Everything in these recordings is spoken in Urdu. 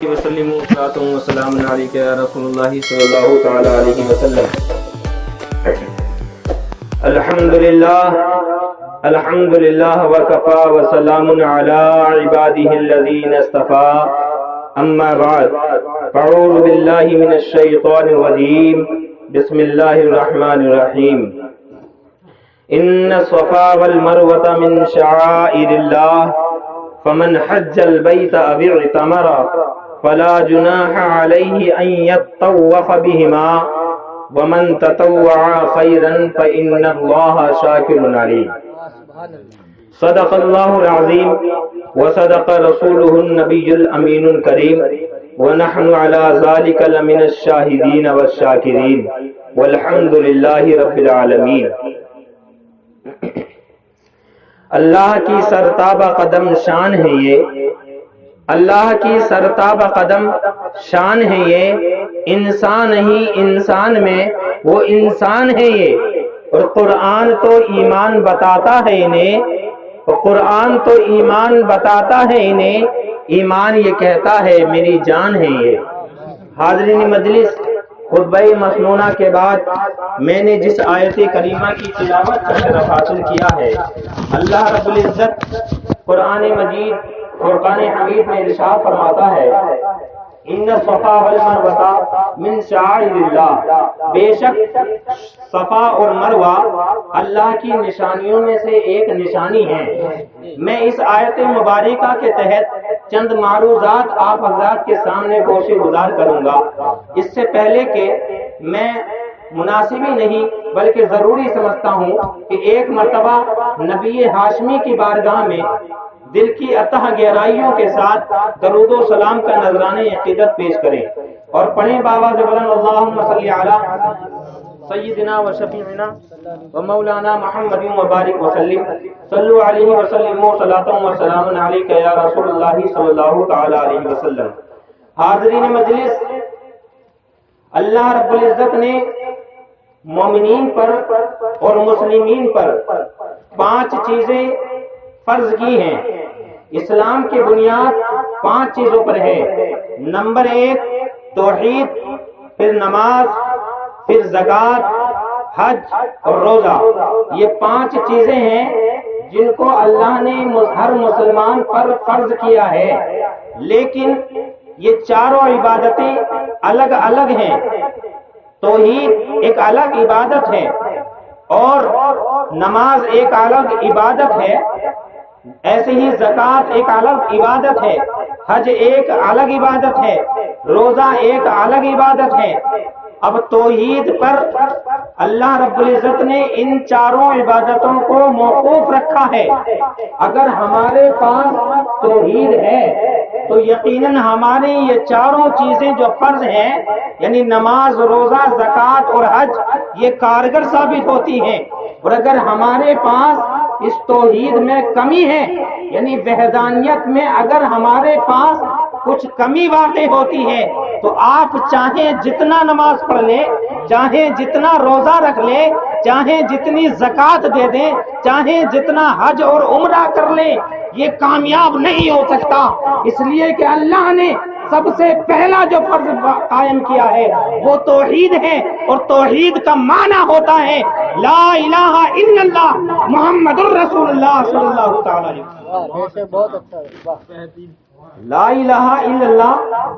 وسلم وسلام علیک یا رسول اللہ صلی اللہ تعالی علیہ وسلم۔ الحمدللہ وکفا وسلام علی عبادہ الذین اصطفى، اما بعد فاعوذ باللہ من الشیطان الرجیم، بسم اللہ الرحمن الرحیم۔ ان الصفا والمروة من شعائر اللہ، فمن حج البیت او اعتمر فلا جناح علیہ ان یطوف بہما، ومن تطوع خیرا فإن اللہ شاکر علیم۔ صدق اللہ العظیم وصدق رسولہ النبی الامین الکریم، ونحن علی ذلک لمن الشاہدین والشاکرین، والحمد للہ رب العالمین۔ اللہ کی سرتابہ قدم شان ہے یہ، اللہ کی سرتابہ قدم شان ہے یہ، انسان ہی انسان میں وہ انسان ہے یہ، اور قرآن تو ایمان بتاتا ہے انہیں، اور قرآن تو ایمان بتاتا ہے انہیں، ایمان یہ کہتا ہے میری جان ہے یہ۔ حاضرین مجلس، خطبہ مسنونہ کے بعد میں نے جس آیت کریمہ کی تلاوت کا شرف حاصل کیا ہے، اللہ رب العزت قرآن مجید فرقان حمید میں ارشاد فرماتا ہے، ان الصفا والمروہ من شعائر اللہ، بے شک صفا اور مروہ اللہ کی نشانیوں میں سے ایک نشانی ہے۔ میں اس آیت مبارکہ کے تحت چند معروضات آپ حضرات کے سامنے گوش گزار کروں گا۔ اس سے پہلے کہ میں مناسب ہی نہیں بلکہ ضروری سمجھتا ہوں کہ ایک مرتبہ نبی ہاشمی کی بارگاہ میں دل کی اتہ گہرائیوں کے ساتھ درود و سلام کا نذرانہ عقیدت پیش کریں اور پڑھیں بآواز بلند، اللہم صلی علی سیدنا و شفیعنا و مولانا محمد مبارک وسلم، صلو علیہ وسلم صلاۃ و سلام علیک یا رسول اللہ صلی اللہ تعالی علیہ وسلم۔ حاضرین مجلس، اللہ رب العزت نے مومنین پر اور مسلمین پر 5 چیزیں فرض کی ہیں۔ اسلام کی بنیاد 5 چیزوں پر ہے۔ نمبر 1 توحید، پھر نماز، پھر زکوٰۃ، حج اور روزہ۔ یہ 5 چیزیں ہیں جن کو اللہ نے ہر مسلمان پر فرض کیا ہے، لیکن یہ چاروں عبادتیں الگ الگ ہیں۔ توحید ایک الگ عبادت ہے، اور نماز ایک الگ عبادت ہے، ایسے ہی زکوٰۃ ایک الگ عبادت ہے، حج ایک الگ عبادت ہے، روزہ ایک الگ عبادت ہے۔ اب توحید پر اللہ رب العزت نے ان چاروں عبادتوں کو موقوف رکھا ہے۔ اگر ہمارے پاس توحید ہے تو یقیناً ہمارے یہ چاروں چیزیں جو فرض ہیں، یعنی نماز، روزہ، زکوٰۃ اور حج، یہ کارگر ثابت ہوتی ہیں۔ اور اگر ہمارے پاس اس توحید میں کمی ہے، یعنی وحدانیت میں اگر ہمارے پاس کچھ کمی واقع ہوتی ہے، تو آپ چاہیں جتنا نماز پڑھ لیں، چاہیں جتنا روزہ رکھ لیں، چاہیں جتنی زکوٰۃ دے دیں، چاہیں جتنا حج اور عمرہ کر لیں، یہ کامیاب نہیں ہو سکتا، اس لیے کہ اللہ نے سب سے پہلا جو فرض قائم کیا ہے وہ توحید ہے، اور توحید کا معنی ہوتا ہے لا الہ الا اللہ محمد الرسول اللہ صلی اللہ تعالی علیہ وسلم۔ لا الہ الا اللہ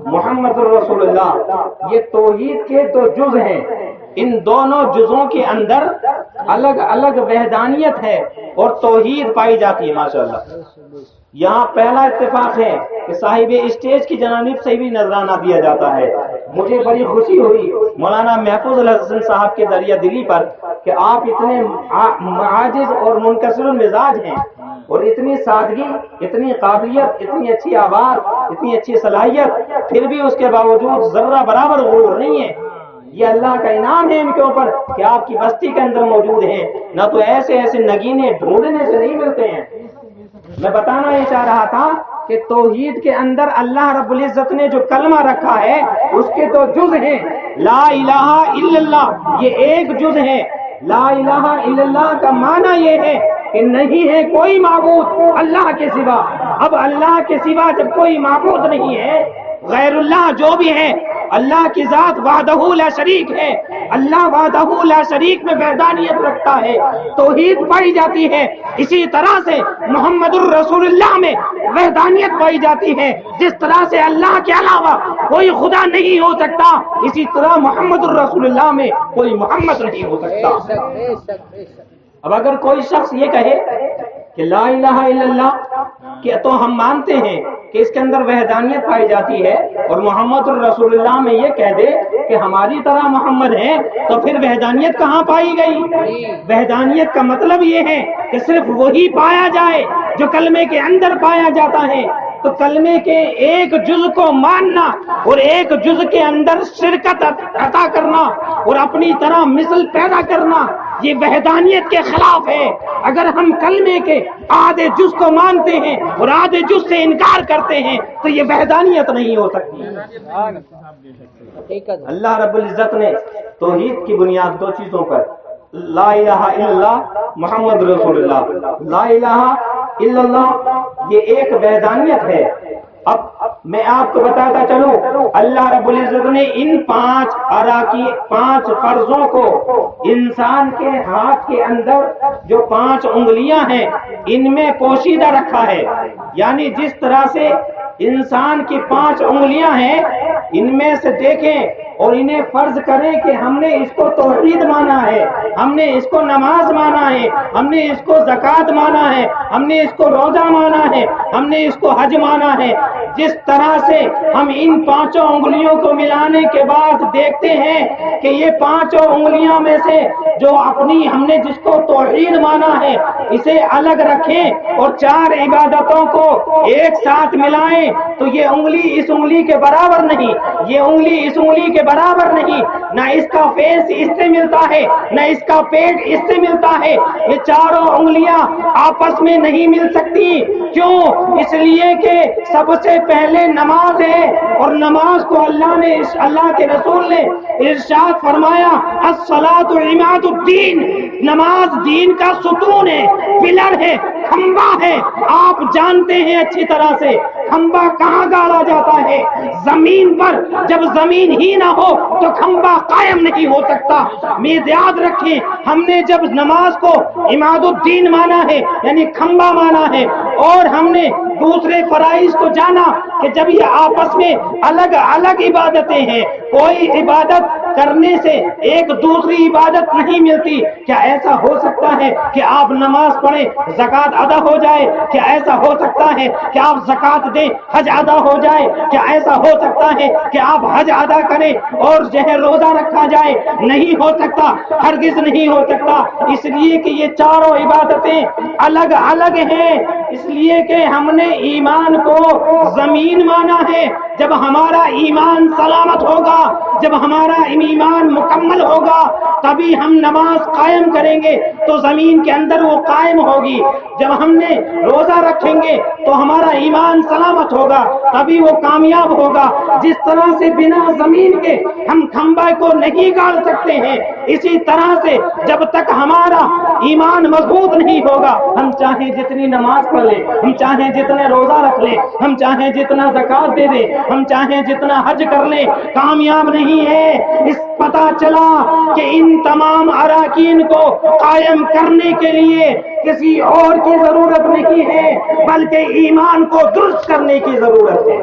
محمد الرسول اللہ، یہ توحید کے 2 جز ہیں۔ ان دونوں جزوں کے اندر الگ الگ وحدانیت ہے اور توحید پائی جاتی ہے۔ ماشاءاللہ، یہاں پہلا اتفاق ہے کہ صاحب اسٹیج کی جانب سے بھی نذرانہ دیا جاتا ہے۔ مجھے بڑی خوشی ہوئی مولانا محفوظ الحسن صاحب کے دریا دلی پر کہ آپ اتنے معاجز اور منکسر المزاج ہیں، اور اتنی سادگی، اتنی قابلیت، اتنی اچھی آواز، اتنی اچھی صلاحیت، پھر بھی اس کے باوجود ذرہ برابر غرور نہیں ہے۔ یہ اللہ کا انعام ہے ان کے اوپر کہ آپ کی بستی کے اندر موجود ہیں، نہ تو ایسے ایسے نگینے ڈھونڈنے سے نہیں ملتے ہیں۔ میں بتانا یہ چاہ رہا تھا کہ توحید کے اندر اللہ رب العزت نے جو کلمہ رکھا ہے اس کے 2 جز ہیں۔ لا الہ الا اللہ یہ ایک جز ہے۔ لا الہ الا اللہ کا معنی یہ ہے کہ نہیں ہے کوئی معبود اللہ کے سوا۔ اب اللہ کے سوا جب کوئی معبود نہیں ہے غیر اللہ جو بھی ہے، اللہ کی ذات وحدہ لا شریک ہے، اللہ وحدہ لا شریک میں وحدانیت رکھتا ہے، توحید پائی جاتی ہے۔ اسی طرح سے محمد الرسول اللہ میں وحدانیت پائی جاتی ہے، جس طرح سے اللہ کے علاوہ کوئی خدا نہیں ہو سکتا، اسی طرح محمد الرسول اللہ میں کوئی محمد نہیں ہو سکتا۔ اب اگر کوئی شخص یہ کہے کہ لا الہ الا اللہ، کہ تو ہم مانتے ہیں کہ اس کے اندر وحدانیت پائی جاتی ہے، اور محمد الرسول اللہ میں یہ کہہ دے کہ ہماری طرح محمد ہے، تو پھر وحدانیت کہاں پائی گئی؟ وحدانیت کا مطلب یہ ہے کہ صرف وہی پایا جائے جو کلمے کے اندر پایا جاتا ہے۔ تو کلمے کے ایک جز کو ماننا اور ایک جز کے اندر شرکت عطا کرنا اور اپنی طرح مثل پیدا کرنا، یہ وحدانیت کے خلاف ہے۔ اگر ہم کلمے کے آدھے جز کو مانتے ہیں اور آدھے جز سے انکار کرتے ہیں تو یہ وحدانیت نہیں ہو سکتی۔ اللہ رب العزت نے توحید کی بنیاد دو چیزوں پر، لا الہ الا اللہ محمد رسول اللہ، لا الہ الا اللہ یہ ایک وحدانیت ہے۔ اب میں آپ کو بتاتا چلوں، اللہ رب العزت نے ان 5 فرضوں کو انسان کے ہاتھ کے اندر جو 5 انگلیاں ہیں ان میں پوشیدہ رکھا ہے، یعنی جس طرح سے انسان کی 5 انگلیاں ہیں، ان میں سے دیکھیں اور انہیں فرض کریں کہ ہم نے اس کو توحید مانا ہے، ہم نے اس کو نماز مانا ہے، ہم نے اس کو زکوٰۃ مانا ہے، ہم نے اس کو روزہ مانا ہے، ہم نے اس کو حج مانا ہے۔ جس طرح سے ہم ان 5 انگلیوں کو ملانے کے بعد دیکھتے ہیں کہ یہ 5 انگلیاں میں سے جو اپنی ہم نے جس کو توحید مانا ہے اسے الگ رکھیں اور 4 عبادتوں کو ایک ساتھ ملائیں، تو یہ انگلی اس انگلی کے برابر نہیں، یہ انگلی اس انگلی کے برابر نہیں، نہ اس کا فیس اس سے ملتا ہے، نہ اس کا پیٹ اس سے ملتا ہے۔ یہ 4 انگلیاں آپس میں نہیں مل سکتی۔ کیوں؟ اس لیے کہ سب سے پہلے نماز ہے، اور نماز کو اللہ کے رسول نے ارشاد فرمایا، الصلاۃ عماد الدین، نماز دین کا ستون ہے، پلر ہے، کھمبا ہے۔ آپ جانتے ہیں اچھی طرح سے کھمبا کہاں گاڑا جاتا ہے؟ زمین پر۔ جب زمین ہی نہ ہو تو کھمبا قائم نہیں ہو سکتا۔ یاد رکھیں، ہم نے جب نماز کو عماد الدین مانا ہے یعنی کھمبا مانا ہے، اور ہم نے دوسرے فرائض کو جانا کہ جب یہ آپس میں الگ الگ عبادتیں ہیں، کوئی عبادت کرنے سے ایک دوسری عبادت نہیں ملتی۔ کیا ایسا ہو سکتا ہے کہ آپ نماز پڑھیں زکوٰۃ ادا ہو جائے؟ کیا ایسا ہو سکتا ہے کہ آپ زکوٰۃ دیں حج ادا ہو جائے؟ کیا ایسا ہو سکتا ہے کہ آپ حج ادا کریں اور روزہ رکھا جائے؟ نہیں ہو سکتا، ہرگز نہیں ہو سکتا، اس لیے کہ یہ 4 عبادتیں الگ الگ ہیں۔ اس لیے کہ ہم نے ایمان کو زمین مانا ہے۔ جب ہمارا ایمان سلامت ہوگا، جب ہمارا ایمان مکمل ہوگا، تبھی ہم نماز قائم کریں گے تو زمین کے اندر وہ قائم ہوگی۔ جب ہم نے روزہ رکھیں گے تو ہمارا ایمان سلامت ہوگا، تبھی وہ کامیاب ہوگا۔ جس طرح سے بنا زمین کے ہم کھمبا کو نہیں گاڑ سکتے ہیں، اسی طرح سے جب تک ہمارا ایمان مضبوط نہیں ہوگا، ہم چاہیں جتنی نماز پڑھ لیں، ہم چاہیں جتنے روزہ رکھ لیں، ہم چاہیں جتنا زکوٰۃ دے دیں، ہم چاہیں جتنا حج کر لیں، کامیاب نہیں ہے۔ اس پتہ چلا کہ ان تمام اراکین کو قائم کرنے کے لیے کسی اور کی ضرورت نہیں ہے، بلکہ ایمان کو درست کرنے کی ضرورت ہے۔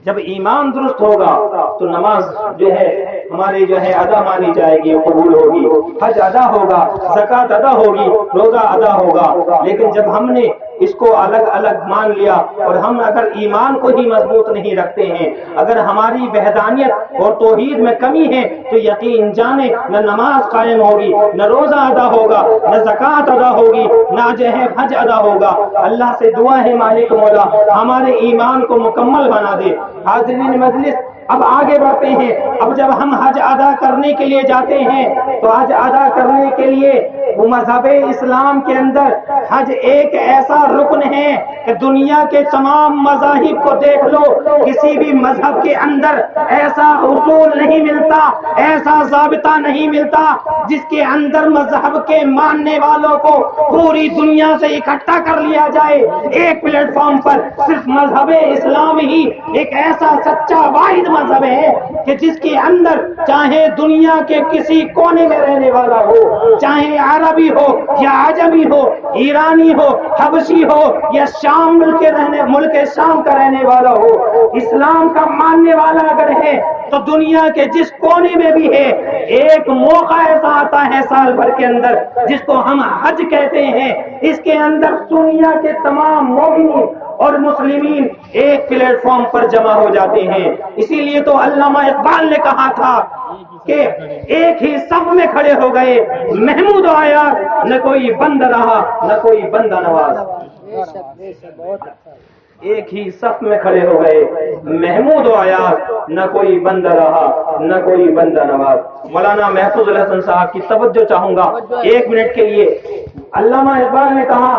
جب ایمان درست ہوگا تو نماز جو ہے ہماری ادا مانی جائے گی، قبول ہوگی، حج ادا ہوگا، زکوٰۃ ادا ہوگی، روزہ ادا ہوگا۔ لیکن جب ہم نے اس کو الگ الگ مان لیا اور ہم اگر ایمان کو ہی مضبوط نہیں رکھتے ہیں، اگر ہماری وحدانیت اور توحید میں کمی ہے، تو یقین جانے نہ نماز قائم ہوگی، نہ روزہ ادا ہوگا، نہ زکوٰۃ ادا ہوگی، نہ حج ادا ہوگا۔ اللہ سے دعا ہے مالک مولا ہمارے ایمان کو مکمل بنا دے۔ حاضرین مجلس، اب آگے بڑھتے ہیں۔ اب جب ہم حج ادا کرنے کے لیے جاتے ہیں تو حج ادا کرنے کے لیے مذہب اسلام کے اندر حج ایک ایسا رکن ہے کہ دنیا کے تمام مذاہب کو دیکھ لو، کسی بھی مذہب کے اندر ایسا اصول نہیں ملتا، ایسا ضابطہ نہیں ملتا جس کے اندر مذہب کے ماننے والوں کو پوری دنیا سے اکٹھا کر لیا جائے ایک پلیٹ فارم پر۔ صرف مذہب اسلام ہی ایک ایسا سچا واحد مذہب ہے کہ جس کے اندر چاہے دنیا کے کسی کونے میں رہنے والا ہو، چاہے عربی ہو یا عجمی ہو، ایرانی ہو، حبشی ہو یا شام ملک شام کا رہنے والا ہو، اسلام کا ماننے والا اگر ہے تو دنیا کے جس کونے میں بھی ہے، ایک موقع ایسا آتا ہے سال بھر کے اندر جس کو ہم حج کہتے ہیں، اس کے اندر دنیا کے تمام مومنین اور مسلمین ایک پلیٹ فارم پر جمع ہو جاتے ہیں۔ اسی لیے تو علامہ اقبال نے کہا تھا کہ ایک ہی صف میں کھڑے ہو گئے محمود و عیاض، نہ کوئی بند رہا نہ کوئی بندہ نواز۔ ایک ہی صف میں کھڑے ہو گئے محمود و عیاض، نہ کوئی بندہ رہا نہ کوئی بندہ نواز۔ مولانا محفوظ الحسن صاحب کی توجہ چاہوں گا ایک منٹ کے لیے۔ علامہ اقبال نے کہا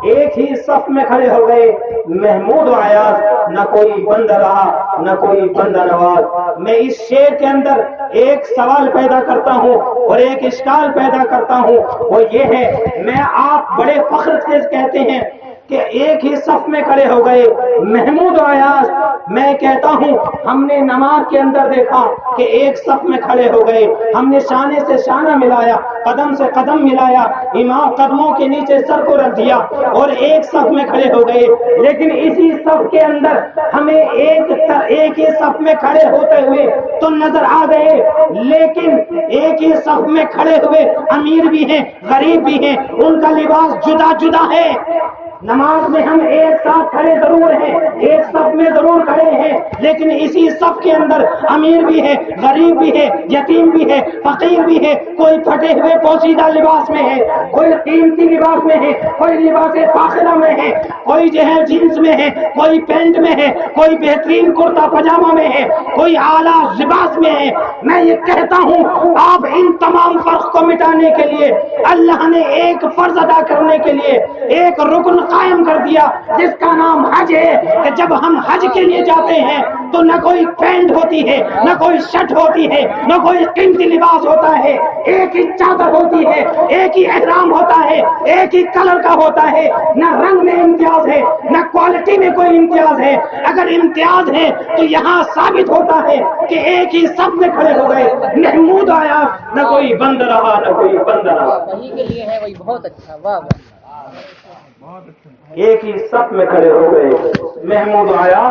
ایک ہی صف میں کھڑے ہو گئے محمود و عیاض، نہ کوئی بندہ رہا نہ کوئی بندہ نواز۔ میں اس شعر کے اندر ایک سوال پیدا کرتا ہوں اور ایک اشکال پیدا کرتا ہوں، وہ یہ ہے، میں آپ بڑے فخر سے کہتے ہیں کہ ایک ہی صف میں کھڑے ہو گئے محمود و عیاض، میں کہتا ہوں ہم نے نماز کے اندر دیکھا کہ ایک صف میں کھڑے ہو گئے، ہم نے شانے سے شانہ ملایا، قدم سے قدم ملایا، امام قدموں کے نیچے سر کو رکھ دیا اور ایک صف میں کھڑے ہو گئے، لیکن اسی صف کے اندر ہمیں ایک ہی صف میں کھڑے ہوتے ہوئے تو نظر آ گئے، لیکن ایک ہی صف میں کھڑے ہوئے امیر بھی ہیں غریب بھی ہیں، ان کا لباس جدا جدا ہے۔ نماز میں ہم ایک ساتھ کھڑے ضرور ہیں، ایک صف میں ضرور کھڑے ہیں، لیکن اسی صف کے اندر امیر بھی ہے غریب بھی ہے یتیم بھی ہے فقیر بھی ہے، کوئی پھٹے ہوئے پوشیدہ لباس میں ہے، کوئی قیمتی لباس میں ہے، کوئی لباس فاخرہ میں ہے، کوئی جو ہے جینس میں ہے، کوئی پینٹ میں ہے، کوئی بہترین کرتا پاجامہ میں ہے، کوئی اعلیٰ لباس میں ہے۔ میں یہ کہتا ہوں آپ ان تمام فرق کو مٹانے کے لیے اللہ نے ایک فرض ادا کرنے کے لیے ایک رکن قائم کر دیا جس کا نام حج ہے، کہ جب ہم حج کے لیے جاتے ہیں تو نہ کوئی پینٹ ہوتی ہے نہ کوئی شرٹ ہوتی ہے نہ کوئی قیمتی لباس ہوتا ہے، ایک ہی چادر ہوتی ہے، ایک ہی احرام ہوتا ہے، ایک ہی کلر کا ہوتا ہے، نہ رنگ میں امتیاز ہے نہ کوالٹی میں کوئی امتیاز ہے۔ اگر امتیاز ہے تو یہاں ثابت ہوتا ہے کہ ایک ہی صف میں کھڑے ہو گئے محمود آیا، نہ کوئی بند رہا نہ کوئی بند رہا۔ وہی کے لیے ہے، وہی بہت اچھا، واہ واہ۔ ایک ہی صف میں کھڑے ہو گئے محمود آیا،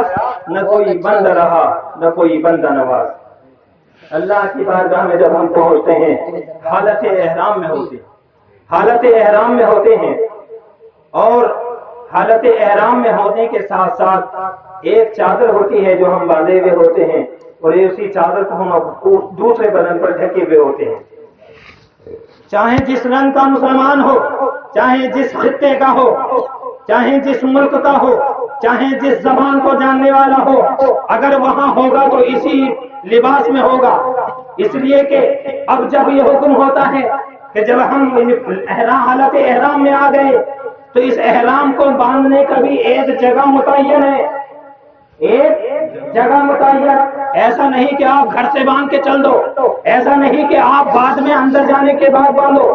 نہ کوئی بند رہا نہ کوئی بندہ نواز۔ اللہ کی بارگاہ میں جب ہم پہنچتے ہیں حالت احرام میں ہوتے ہیں اور حالت احرام میں ہونے کے ساتھ ساتھ ایک چادر ہوتی ہے جو ہم باندھے ہوئے ہوتے ہیں اور اسی چادر کو ہم دوسرے بدن پر ڈھکے ہوئے ہوتے ہیں۔ چاہے جس رنگ کا مسلمان ہو، چاہے جس خطے کا ہو، چاہے جس ملک کا ہو، چاہے جس زبان کو جاننے والا ہو، اگر وہاں ہوگا تو اسی لباس میں ہوگا۔ اس لیے کہ اب جب یہ حکم ہوتا ہے کہ جب ہم حالت احرام میں آ گئے تو اس احرام کو باندھنے کا بھی ایک جگہ متعین ہے، ایک جگہ متعین۔ ایسا نہیں کہ آپ گھر سے باندھ کے چل دو، ایسا نہیں کہ آپ بعد میں اندر جانے کے بعد باندھو،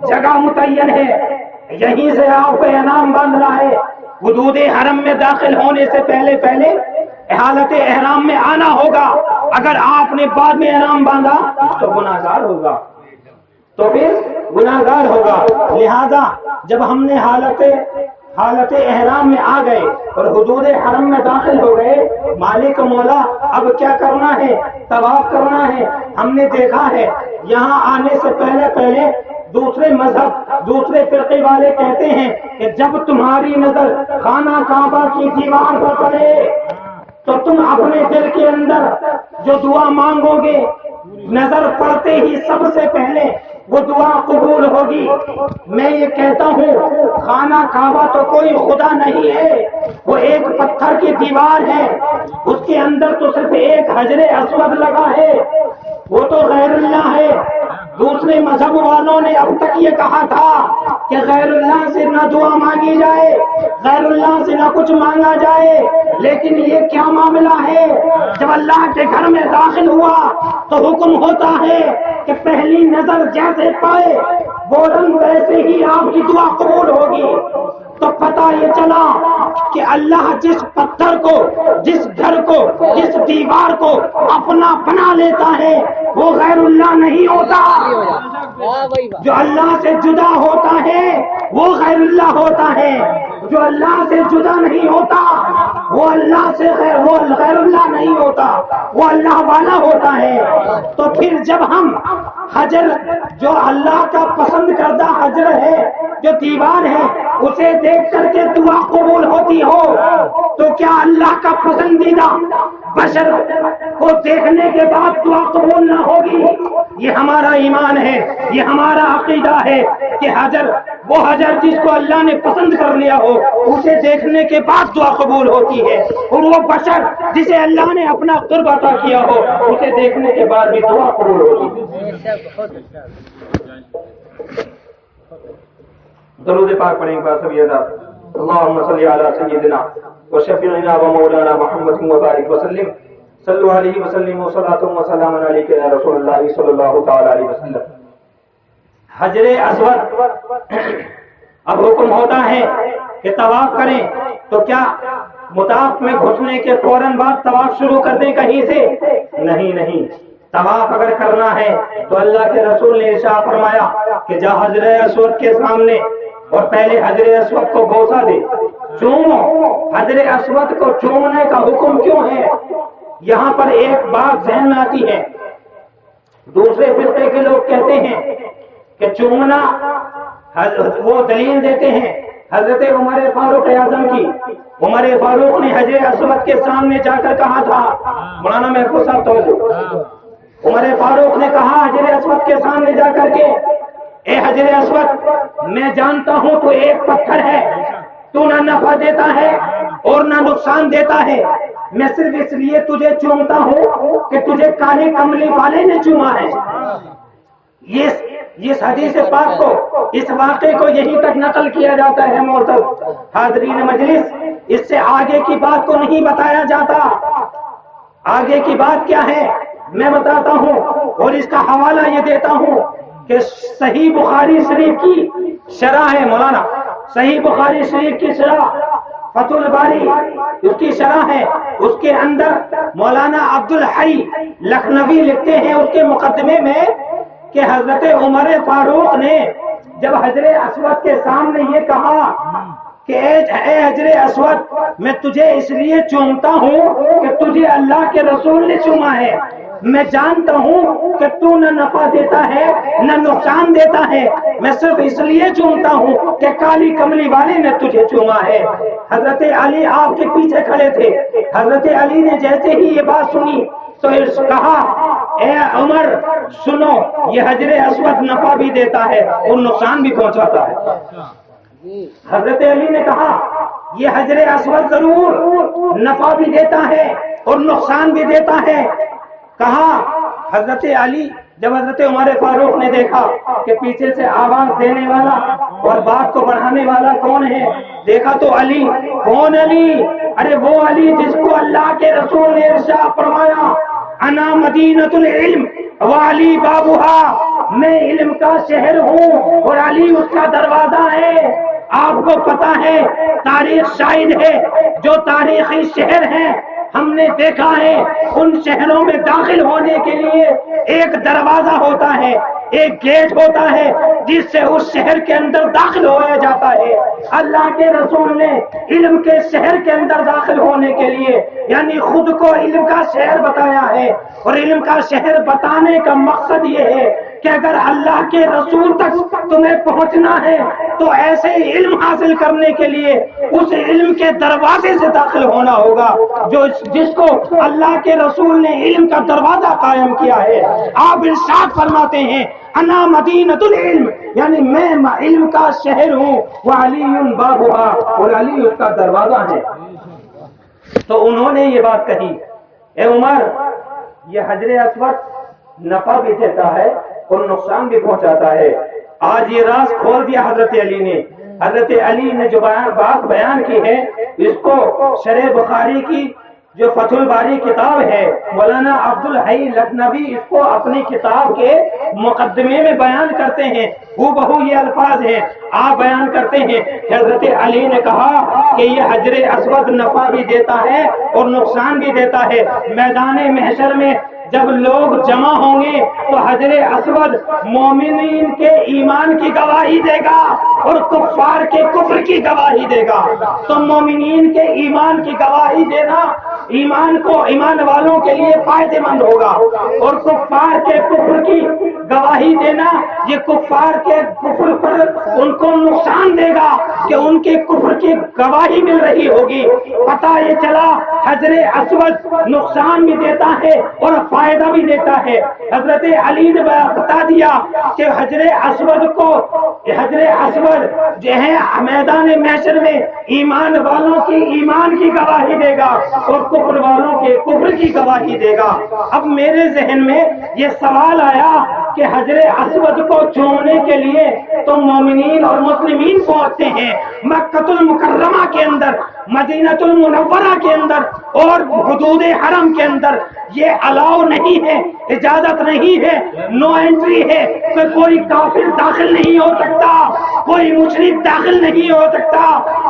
جگہ متعین ہے، یہیں سے آپ کو احرام باندھنا ہے۔ حدود حرم میں داخل ہونے سے پہلے حالت احرام میں آنا ہوگا۔ اگر آپ نے بعد میں احرام باندھا تو گناہگار ہوگا، لہذا جب ہم نے حالت احرام میں آ گئے اور حدود حرم میں داخل ہو گئے، مالک مولا اب کیا کرنا ہے؟ طواف کرنا ہے۔ ہم نے دیکھا ہے یہاں آنے سے پہلے دوسرے مذہب دوسرے فرقے والے کہتے ہیں کہ جب تمہاری نظر خانہ کعبہ کی دیوار پر پڑے تو تم اپنے دل کے اندر جو دعا مانگو گے نظر پڑتے ہی سب سے پہلے وہ دعا قبول ہوگی۔ میں یہ کہتا ہوں خانہ کعبہ تو کوئی خدا نہیں ہے، وہ ایک پتھر کی دیوار ہے، اس کے اندر تو صرف ایک حجر اسود لگا ہے، وہ تو غیر اللہ ہے۔ دوسرے مذہب والوں نے اب تک یہ کہا تھا کہ غیر اللہ سے نہ دعا مانگی جائے، غیر اللہ سے نہ کچھ مانگا جائے، لیکن یہ کیا معاملہ ہے؟ جب اللہ کے گھر میں داخل ہوا تو حکم ہوتا ہے کہ پہلی نظر جیسے پائے وہ رنگ ویسے ہی آپ کی دعا قبول ہوگی۔ تو پتہ یہ چلا کہ اللہ جس پتھر کو، جس گھر کو، جس دیوار کو اپنا بنا لیتا ہے وہ غیر اللہ نہیں ہوتا، واہ بھائی واہ، جو اللہ سے جدا ہوتا ہے وہ غیر اللہ ہوتا ہے، جو اللہ سے جدا نہیں ہوتا وہ اللہ سے وہ غیر اللہ نہیں ہوتا، وہ اللہ والا ہوتا ہے۔ تو پھر جب ہم حجر، جو اللہ کا پسند کردہ حجر ہے، جو دیوار ہے، اسے دیکھ کر کے دعا قبول ہوتی ہو تو کیا اللہ کا پسندیدہ بشر کو دیکھنے کے بعد دعا قبول نہ ہوگی؟ یہ ہمارا ایمان ہے، یہ ہمارا عقیدہ ہے کہ حجر، وہ حجر جس کو اللہ نے پسند کر لیا ہو اسے دیکھنے کے بعد دعا قبول ہوتی ہے، اور وہ بشر جسے اللہ نے اپنا قرب عطا کیا ہو اسے دیکھنے کے بعد بھی دعا قبول ہوتی ہے۔ ایسا بہت اچھا۔ درود پاک پڑھیں گے سبھی ادا۔ اللهم صل على سيدنا وشفيعنا ومولانا محمد وبارك وسلم، صلوا عليه وسلموا صلاة وسلام عليك يا رسول الله صلی اللہ تعالی علیہ وسلم۔ حجر اسود، اب حکم ہوتا ہے کہ طواف کریں، تو کیا مطاف میں گھسنے کے فوراً بعد طواف شروع کر دیں کہیں سے؟ نہیں، طواف اگر کرنا ہے تو اللہ کے رسول نے ارشاد فرمایا کہ جا حجر اسود کے سامنے اور پہلے حجر اسود کو بوسہ دے، چومو۔ حجر اسود کو چومنے کا حکم کیوں ہے؟ یہاں پر ایک بات ذہن میں آتی ہے، دوسرے فرقے کے لوگ کہتے ہیں کہ چومنا، وہ دلیل دیتے ہیں حضرت عمر فاروق اعظم کی۔ عمر فاروق نے حجر اسود کے سامنے جا کر کہا تھا، مولانا محفوظ صاحب توجہ، عمر فاروق نے کہا حجر اسود کے سامنے جا کر کے، اے حجر اسود، میں جانتا ہوں تو ایک پتھر ہے، تو نہ نفع دیتا ہے اور نہ نقصان دیتا ہے، میں صرف اس لیے تجھے چومتا ہوں کہ تجھے کالی کملی والے نے چوما ہے۔ اس حدیث پاک کو، اس واقعے کو یہیں تک نقل کیا جاتا ہے محترم حاضرین مجلس، اس سے آگے کی بات کو نہیں بتایا جاتا۔ آگے کی بات کیا ہے میں بتاتا ہوں، اور اس کا حوالہ یہ دیتا ہوں کہ صحیح بخاری شریف کی شرح ہے مولانا، صحیح بخاری شریف کی شرح فتح الباری، اس کی شرح ہے، اس کے اندر مولانا عبد الحی لکھنوی لکھتے ہیں اس کے مقدمے میں کہ حضرت عمر فاروق نے جب حجر اسود کے سامنے یہ کہا کہ اے حجر اسود، میں تجھے اس لیے چومتا ہوں کہ تجھے اللہ کے رسول نے چوما ہے، میں جانتا ہوں کہ تو نہ نفع دیتا ہے نہ نقصان دیتا ہے، میں صرف اس لیے چومتا ہوں کہ کالی کملی والے نے تجھے چوما ہے۔ حضرت علی آپ کے پیچھے کھڑے تھے، حضرت علی نے جیسے ہی یہ بات سنی تو کہا، اے عمر سنو، یہ حجر اسود نفع بھی دیتا ہے اور نقصان بھی پہنچاتا ہے۔ حضرت علی نے کہا یہ حجر اسود ضرور نفع بھی دیتا ہے اور نقصان بھی دیتا ہے۔ کہا حضرت علی، جب حضرت عمر فاروق نے دیکھا کہ پیچھے سے آواز دینے والا اور بات کو بڑھانے والا کون ہے، دیکھا تو علی، کون علی؟ ارے وہ علی جس کو اللہ کے رسول نے ارشاد فرمایا، انا مدینۃ العلم وعلی بابھا، میں علم کا شہر ہوں اور علی اس کا دروازہ ہے۔ آپ کو پتا ہے تاریخ شاہد ہے، جو تاریخی شہر ہیں ہم نے دیکھا ہے ان شہروں میں داخل ہونے کے لیے ایک دروازہ ہوتا ہے، ایک گیٹ ہوتا ہے جس سے اس شہر کے اندر داخل ہوا جاتا ہے۔ اللہ کے رسول نے علم کے شہر کے اندر داخل ہونے کے لیے یعنی خود کو علم کا شہر بتایا ہے، اور علم کا شہر بتانے کا مقصد یہ ہے کہ اگر اللہ کے رسول تک تمہیں پہنچنا ہے تو ایسے علم حاصل کرنے کے لیے اس علم کے دروازے سے داخل ہونا ہوگا جس کو اللہ کے رسول نے علم کا دروازہ قائم کیا ہے۔ آپ ارشاد فرماتے ہیں انا مدینۃ العلم، یعنی میں علم کا شہر ہوں، وعلی بابھا، اور علی اس کا دروازہ ہے۔ تو انہوں نے یہ بات کہی، اے عمر، یہ حجر اسود نفع بھی دیتا ہے اور نقصان بھی پہنچاتا ہے، آج یہ راز کھول دیا حضرت علی نے. حضرت علی نے جو بات بیان کی ہے، اس کو شرح بخاری کی جو فتح الباری کتاب ہے، مولانا عبدالحی لکھنوی اس کو اپنی کتاب کے مقدمے میں بیان کرتے ہیں. ہو بہو یہ الفاظ ہیں. آپ بیان کرتے ہیں حضرت علی نے کہا کہ یہ حجر اسود نفع بھی دیتا ہے اور نقصان بھی دیتا ہے. میدان محشر میں جب لوگ جمع ہوں گے تو حجر اسود مومنین کے ایمان کی گواہی دے گا اور کفار کے کفر کی گواہی دے گا. تو مومنین کے ایمان کی گواہی دینا ایمان والوں کے لیے فائدہ مند ہوگا، اور کفار کے کفر کی گواہی دینا یہ کفار کے کفر پر ان کو نقصان دے گا کہ ان کے کفر کی گواہی مل رہی ہوگی. پتہ یہ چلا حجر اسود نقصان بھی دیتا ہے اور فائدہ بھی دیتا ہے. حضرت علی نے بتا دیا کہ حجر اسود جو ہے میدان محشر میں ایمان والوں کی ایمان کی گواہی دے گا اور کفر والوں کے کفر کی گواہی دے گا. اب میرے ذہن میں یہ سوال آیا کہ حجر اسود کو چھونے کے لیے تو مومنین اور مسلمین پہنچتے ہیں مکہ المکرمہ کے اندر، مدینہ المنورہ کے اندر اور حدود حرم کے اندر. یہ الاؤ نہیں ہے، اجازت نہیں ہے، نو انٹری ہے کہ کوئی کافر داخل نہیں ہو سکتا، کوئی مشرک داخل نہیں ہو سکتا.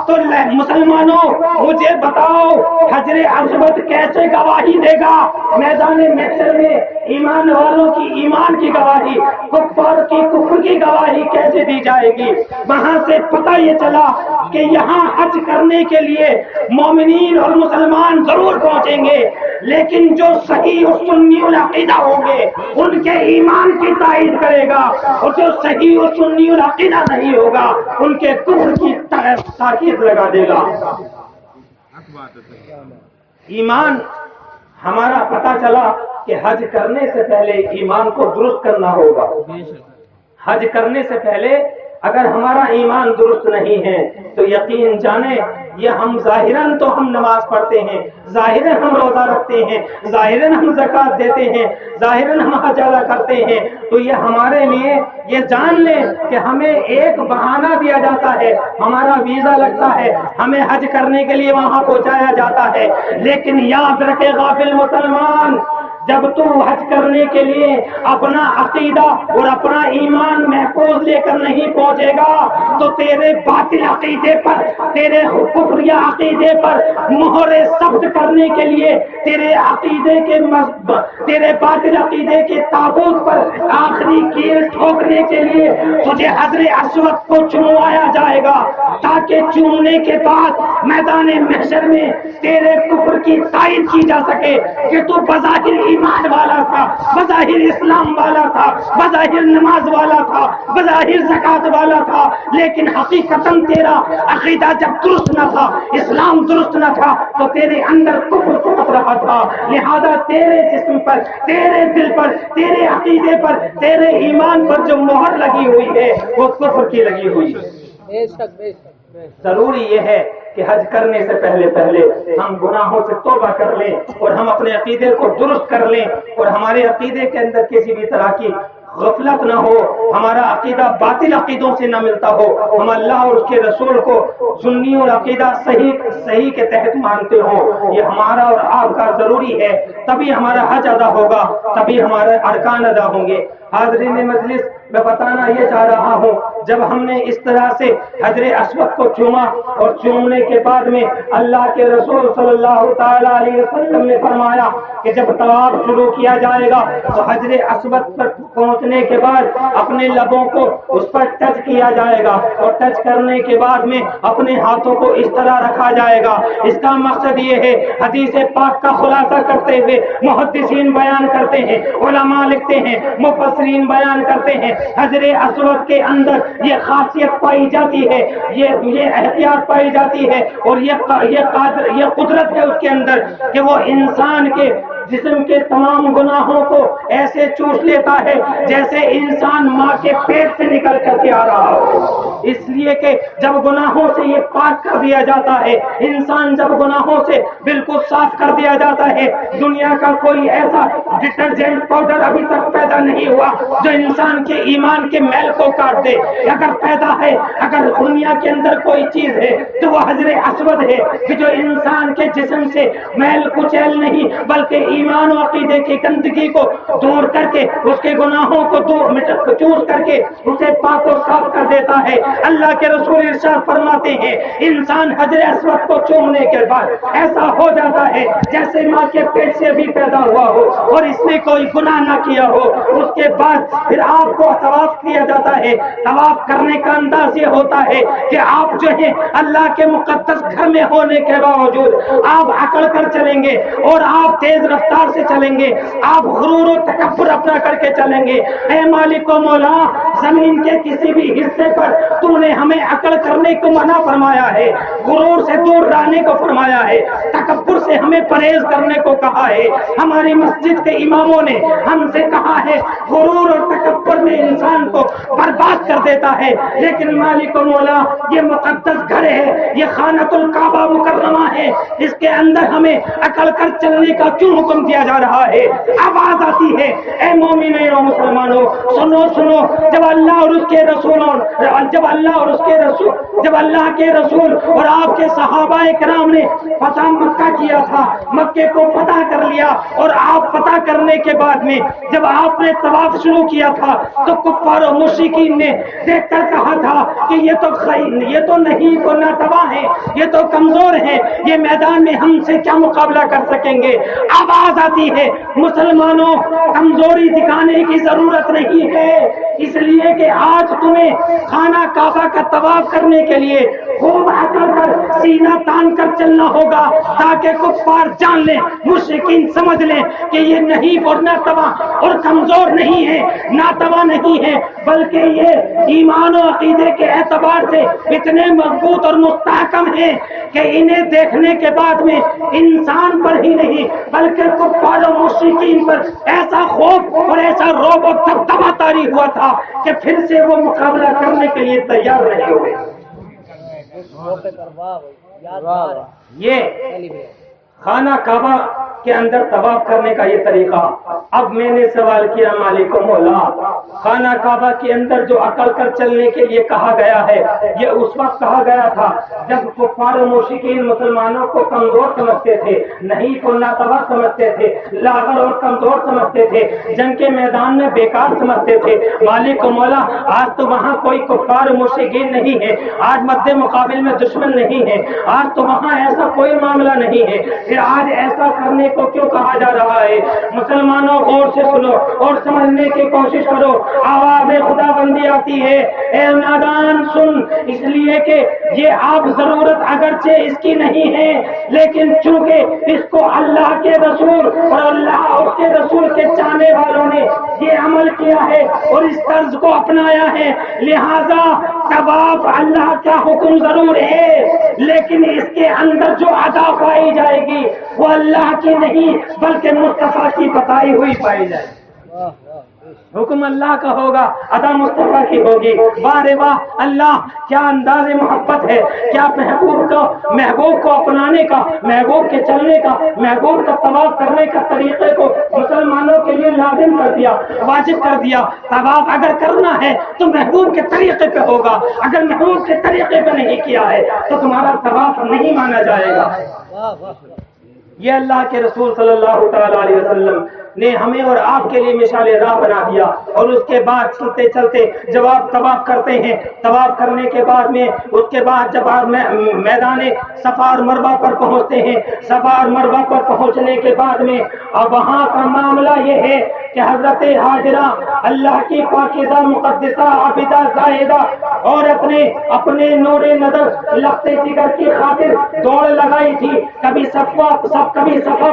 تو مسلمانوں مجھے بتاؤ حجر اسود کیسے گواہی دے گا؟ میدان محشر میں ایمان والوں کی ایمان کی گواہی، کفار کی کفر کی گواہی کیسے دی جائے گی؟ وہاں سے پتہ یہ چلا کہ یہاں حج کرنے کے لیے مومنین اور مسلمان ضرور پہنچیں گے، لیکن جو صحیح و سنی العقیدہ ہوں گے ان کے ایمان کی تائید کرے گا، اور جو صحیح و سنی العقیدہ نہیں ہوگا ان کے کفر کی تاکید لگا دے گا. ایمان ہمارا پتہ چلا کہ حج کرنے سے پہلے ایمان کو درست کرنا ہوگا. حج کرنے سے پہلے اگر ہمارا ایمان درست نہیں ہے تو یقین جانیں یہ ہم ظاہراً تو ہم نماز پڑھتے ہیں، ظاہراً ہم روزہ رکھتے ہیں، ظاہراً ہم زکوٰۃ دیتے ہیں، ظاہراً ہم حج ادا کرتے ہیں، تو یہ ہمارے لیے یہ جان لیں کہ ہمیں ایک بہانہ دیا جاتا ہے، ہمارا ویزا لگتا ہے، ہمیں حج کرنے کے لیے وہاں پہنچایا جاتا ہے. لیکن یاد رکھے غافل مسلمان، جب تو حج کرنے کے لیے اپنا عقیدہ اور اپنا ایمان محفوظ لے کر نہیں پہنچے گا تو تیرے باطل عقیدے پر، تیرے کفریہ عقیدے پر مہر ثبت کرنے کے لیے، تیرے باطل عقیدے کے تابوت پر آخری کیل ٹھوکنے کے لیے تجھے حجر اسود کو چوموایا جائے گا، تاکہ چومنے کے بعد میدان محشر میں تیرے کفر کی تائید کی جا سکے کہ تو بظاہر ایمان والا تھا، بظاہر اسلام والا تھا، بظاہر نماز والا تھا، بظاہر زکوٰۃ والا تھا، لیکن حقیقتاً تیرا عقیدہ جب درست نہ تھا، اسلام درست نہ تھا، تو تیرے اندر کفر پھوٹ رہا تھا. لہذا تیرے جسم پر، تیرے دل پر، تیرے عقیدے پر، تیرے ایمان پر جو مہر لگی ہوئی ہے وہ کفر کی لگی ہوئی ہے. بے شک بے شک. ضروری یہ ہے کہ حج کرنے سے پہلے ہم گناہوں سے توبہ کر لیں اور ہم اپنے عقیدے کو درست کر لیں، اور ہمارے عقیدے کے اندر کسی بھی طرح کی غفلت نہ ہو، ہمارا عقیدہ باطل عقیدوں سے نہ ملتا ہو، ہم اللہ اور اس کے رسول کو سنی اور عقیدہ صحیح کے تحت مانتے ہوں. یہ ہمارا اور آپ کا ضروری ہے، تبھی ہمارا حج ادا ہوگا، تبھی ہمارے ارکان ادا ہوں گے. حاضرین مجلس، میں بتانا یہ چاہ رہا ہوں، جب ہم نے اس طرح سے حجر اسود کو چوما اور چومنے کے بعد میں اللہ کے رسول صلی اللہ تعالیٰ علیہ وسلم نے فرمایا کہ جب طواف شروع کیا جائے گا تو حجر اسود پر پہنچنے کے بعد اپنے لبوں کو اس پر ٹچ کیا جائے گا، اور ٹچ کرنے کے بعد میں اپنے ہاتھوں کو اس طرح رکھا جائے گا. اس کا مقصد یہ ہے، حدیث پاک کا خلاصہ کرتے ہوئے محدثین بیان کرتے ہیں، علماء لکھتے ہیں، مفسرین بیان کرتے ہیں، حجر اسود کے اندر یہ خاصیت پائی جاتی ہے، یہ احتیاط پائی جاتی ہے، اور یہ قدرت ہے اس کے اندر کہ وہ انسان کے جسم کے تمام گناہوں کو ایسے چوس لیتا ہے جیسے انسان ماں کے پیٹ سے نکل کر کے آ رہا ہو. اس لیے کہ جب گناہوں سے یہ پاک کر دیا جاتا ہے، انسان جب گناہوں سے بالکل صاف کر دیا جاتا ہے، دنیا کا کوئی ایسا ڈٹرجنٹ پاؤڈر ابھی تک پیدا نہیں ہوا جو انسان کے ایمان کے میل کو کاٹ دے۔ اگر پیدا ہے، اگر دنیا کے اندر کوئی چیز ہے تو وہ حجر اسود ہے کہ جو انسان کے جسم سے میل کچیل نہیں بلکہ ایمان و عقیدے کی گندگی کو دور کر کے اس کے گناہوں کو چور کر کے اسے پاک و صاف کر دیتا ہے۔ اللہ کے رسول ارشاد فرماتے ہیں انسان حجر اسود کو چومنے کے بعد ایسا ہو جاتا ہے جیسے ماں کے پیٹ سے بھی پیدا ہوا ہو اور اس نے کوئی گناہ نہ کیا ہو۔ اس کے بعد پھر آپ کو طواف کیا جاتا ہے۔ طواف کرنے کا انداز یہ ہوتا ہے کہ آپ جو ہے اللہ کے مقدس گھر میں ہونے کے باوجود آپ اکڑ کر چلیں گے اور آپ تیز رفتار سے چلیں گے، آپ غرور و تکبر اپنا کر کے چلیں گے۔ اے مالک و مولا، زمین کے کسی بھی حصے پر تو نے ہمیں اکڑ کرنے کو منع فرمایا ہے، غرور سے دور رہنے کو فرمایا ہے، تکبر سے ہمیں پرہیز کرنے کو کہا ہے۔ ہماری مسجد کے اماموں نے ہم سے کہا ہے غرور اور تکبر میں انسان کو برباد کر دیتا ہے، لیکن مالک و مولا یہ مقدس گھر ہے، یہ خانۃ الکعبہ مکرمہ ہے، اس کے اندر ہمیں اکڑ کر چلنے کا کیوں حکم دیا جا رہا ہے؟ آواز آتی ہے اے مومنین و مسلمانوں، سنو سنو، جب اللہ اور اس کے رسولوں جب اللہ کے رسول اور آپ کے صحابہ کرام نے فتح مکہ کیا تھا، مکے کو فتح کر لیا، اور آپ فتح کرنے کے بعد میں جب آپ نے طواف شروع کیا تھا تو کفار و مشرکین نے دیکھ کر کہا تھا کہ یہ تو نہیں کو ناتواں ہیں، یہ تو کمزور ہیں، یہ میدان میں ہم سے کیا مقابلہ کر سکیں گے؟ آواز آتی ہے مسلمانوں، کمزوری دکھانے کی ضرورت نہیں ہے، اس لیے کہ آج تمہیں خانہ کعبہ کا طواف کرنے کے لیے خوب اکڑ کر سینہ تان کر چلنا ہوگا تاکہ کفار جان لیں، مشرکین سمجھ لیں کہ یہ نہیں اور ناتواں اور کمزور نہیں ہے، ناتواں نہیں ہے، بلکہ یہ ایمان و عقیدے کے اعتبار سے اتنے مضبوط اور مستحکم ہیں کہ انہیں دیکھنے کے بعد میں انسان پر ہی نہیں بلکہ کفار و مشرکین پر ایسا خوف اور ایسا رعب و دبدبہ طاری ہوا تھا کہ پھر سے وہ مقابلہ کرنے کے لیے تیار نہیں ہوئے۔ یہ خانہ کعبہ کے اندر طواف کرنے کا یہ طریقہ۔ اب میں نے سوال کیا مالک و مولا، خانہ کعبہ کے اندر جو اکڑ کر چلنے کے لیے کہا گیا ہے یہ اس وقت کہا گیا تھا جب کفار و مشرکین مسلمانوں کو کمزور سمجھتے تھے، نہیں کو ناتواں سمجھتے تھے، لاغر اور کمزور سمجھتے تھے، جنگ کے میدان میں بیکار سمجھتے تھے۔ مالک و مولا آج تو وہاں کوئی کفار و مشرکین نہیں ہے، آج مد مقابل میں دشمن نہیں ہے، آج تو وہاں ایسا کوئی معاملہ نہیں ہے، پھر آج ایسا کرنے کو کیوں کہا جا رہا ہے؟ مسلمانوں غور سے سنو اور سمجھنے کی کوشش کرو۔ آواز خدا بندی آتی ہے، اے نادان سن، اس لیے کہ یہ آپ ضرورت اگرچہ اس کی نہیں ہے، لیکن چونکہ اس کو اللہ کے رسول اور اللہ اس کے رسول کے چاہنے والوں نے یہ عمل کیا ہے اور اس طرز کو اپنایا ہے، لہذا طواف اللہ کا حکم ضرور ہے، لیکن اس کے اندر جو ادا پائی جائے گی وہ اللہ کی نہیں بلکہ مصطفیٰ کی بتائی ہوئی پائی جائے گی۔ حکم اللہ کا ہوگا، ادا مصطفیٰ کی ہوگی۔ واہ رے واہ، اللہ کیا انداز محبت ہے، کیا محبوب کو اپنانے کا، محبوب کے چلنے کا، محبوب کا طواف کرنے کا طریقے کو مسلمانوں کے لیے لازم کر دیا، واجب کر دیا۔ طواف اگر کرنا ہے تو محبوب کے طریقے پہ ہوگا، اگر محبوب کے طریقے پہ نہیں کیا ہے تو تمہارا طواف نہیں مانا جائے گا۔ یہ اللہ کے رسول صلی اللہ تعالیٰ علیہ وسلم نے ہمیں اور آپ کے لیے مثال راہ بنا دیا، اور اس کے بعد چلتے چلتے جب آپ طواف کرتے ہیں، طواف کرنے کے بعد میں اس کے بعد جب آپ میدان صفا اور مروہ پر پہنچتے ہیں، صفا اور مروہ پر پہنچنے کے بعد میں اب وہاں کا معاملہ یہ ہے کہ حضرت ہاجرہ اللہ کی پاکیزہ مقدسہ عابدہ زاہدہ عورت نے اپنے نور نظر لخت جگر کی خاطر دوڑ لگائی تھی، کبھی صفا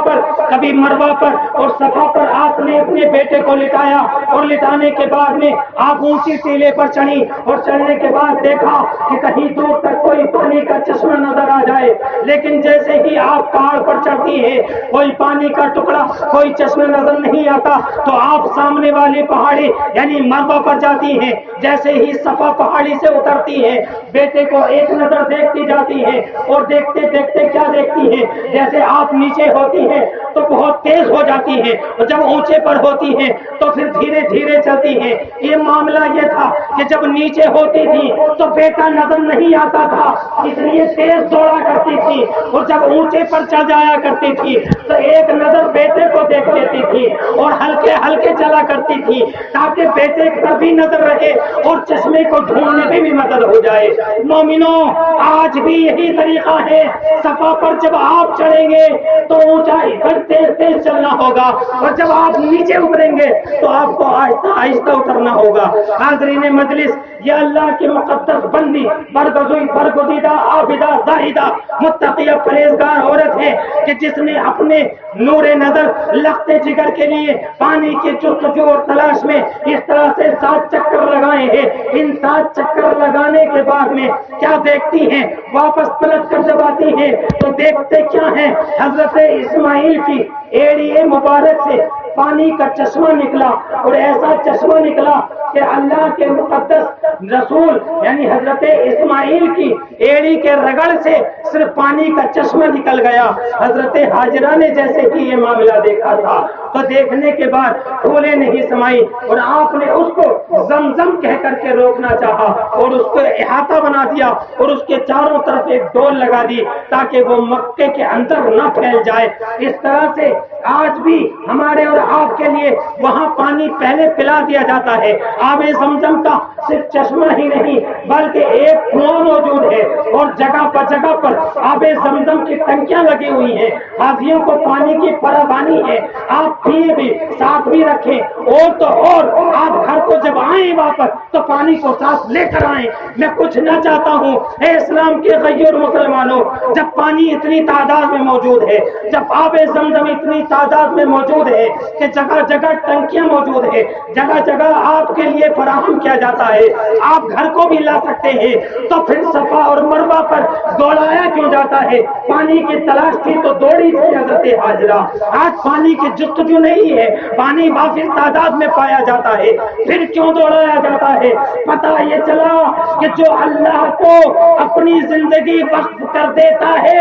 پر کبھی مروہ پر، اور صفا پر آ آپ نے اپنے بیٹے کو لٹایا اور لٹانے کے بعد میں آپ اونچی ٹیلے پر چڑھی اور چڑھنے کے بعد دیکھا کہ کہیں دور تک کوئی پانی کا چشمہ نظر آ جائے، لیکن جیسے ہی آپ پہاڑ پر چڑھتی ہیں کوئی پانی کا ٹکڑا، کوئی چشمہ نظر نہیں آتا، تو آپ سامنے والی پہاڑی یعنی مروا پر جاتی ہیں۔ جیسے ہی صفا پہاڑی سے اترتی ہیں، بیٹے کو ایک نظر دیکھتی جاتی ہیں اور دیکھتے دیکھتے کیا دیکھتی ہیں، جیسے آپ نیچے ہوتی ہیں تو بہت تیز ہو جاتی ہیں اور جب اونچے پر ہوتی ہیں تو پھر دھیرے دھیرے چلتی ہیں۔ یہ معاملہ یہ تھا کہ جب نیچے ہوتی تھی تو بیٹا نظر نہیں آتا تھا، اس لیے تیز دوڑا کرتی تھی، اور جب اونچے پر چڑھ جایا کرتی تھی تو ایک نظر بیٹے کو دیکھ لیتی تھی اور ہلکے ہلکے چلا کرتی تھی تاکہ بیٹے پر بھی نظر رہے اور چشمے کو ڈھونڈنے میں بھی مدد ہو جائے۔ مومنوں، آج بھی یہی طریقہ ہے، صفا پر جب آپ چڑھیں گے تو اونچائی پر تیز تیز چلنا ہوگا، اور جب آپ نیچے اتریں گے تو آپ کو آہستہ آہستہ اترنا ہوگا۔ حاضرین مجلس، یہ اللہ کی مقدس بندی برگزیدہ عابدہ زاہدہ متقیہ پرہیزگار عورت ہے کہ جس نے اپنے نور نظر لختے جگر کے لیے پانی کی جستجو اور تلاش میں اس طرح سے 7 چکر لگائے ہیں۔ ان 7 چکر لگانے کے بعد میں کیا دیکھتی ہیں، واپس پلٹ کر جب آتی ہیں تو دیکھتے کیا ہیں، حضرت اسماعیل کی ایڑی مبارک سے پانی کا چشمہ نکلا، اور ایسا چشمہ نکلا کہ اللہ کے مقدس رسول یعنی حضرت اسماعیل کی ایڑی کے رگڑ سے صرف پانی کا چشمہ نکل گیا۔ حضرت ہاجرہ نے جیسے ہی یہ معاملہ دیکھا تھا تو دیکھنے کے بعد پھولیں نہیں سمائی، اور آپ نے اس کو زمزم کہہ کر کے روکنا چاہا اور اس کو احاطہ بنا دیا اور اس کے چاروں طرف ایک ڈول لگا دی تاکہ وہ مکے کے اندر نہ پھیل جائے۔ اس طرح سے آج بھی ہمارے اور آپ کے لیے وہاں پانی پہلے پلا دیا جاتا ہے۔ آب زمزم کا صرف چشمہ ہی نہیں بلکہ ایک کنواں موجود ہے، اور جگہ پر آب زمزم کی ٹنکیاں لگی ہوئی ہیں۔ حاجیوں کو پانی کی فراوانی ہے، آپ پیے بھی ساتھ بھی رکھیں، اور آپ گھر کو جب آئیں واپس تو پانی کو ساتھ لے کر آئیں۔ میں کچھ نہ چاہتا ہوں اے اسلام کے غیر مسلمانوں، جب پانی اتنی تعداد میں موجود ہے، جب آب زمزم اتنی تعداد میں موجود ہے کہ جگہ جگہ ٹنکیاں موجود ہے، جگہ جگہ آپ کے لیے فراہم کیا جاتا ہے، آپ گھر کو بھی لا سکتے ہیں، تو پھر صفا اور مروہ پر دوڑایا کیوں جاتا ہے؟ پانی کی تلاش تھی تو دوڑی تھی حضرت ہاجرہ۔ آج پانی کی جستجو نہیں ہے، پانی وافر تعداد میں پایا جاتا ہے، پھر کیوں دوڑایا جاتا ہے؟ پتہ یہ چلا کہ جو اللہ کو اپنی زندگی وقف کر دیتا ہے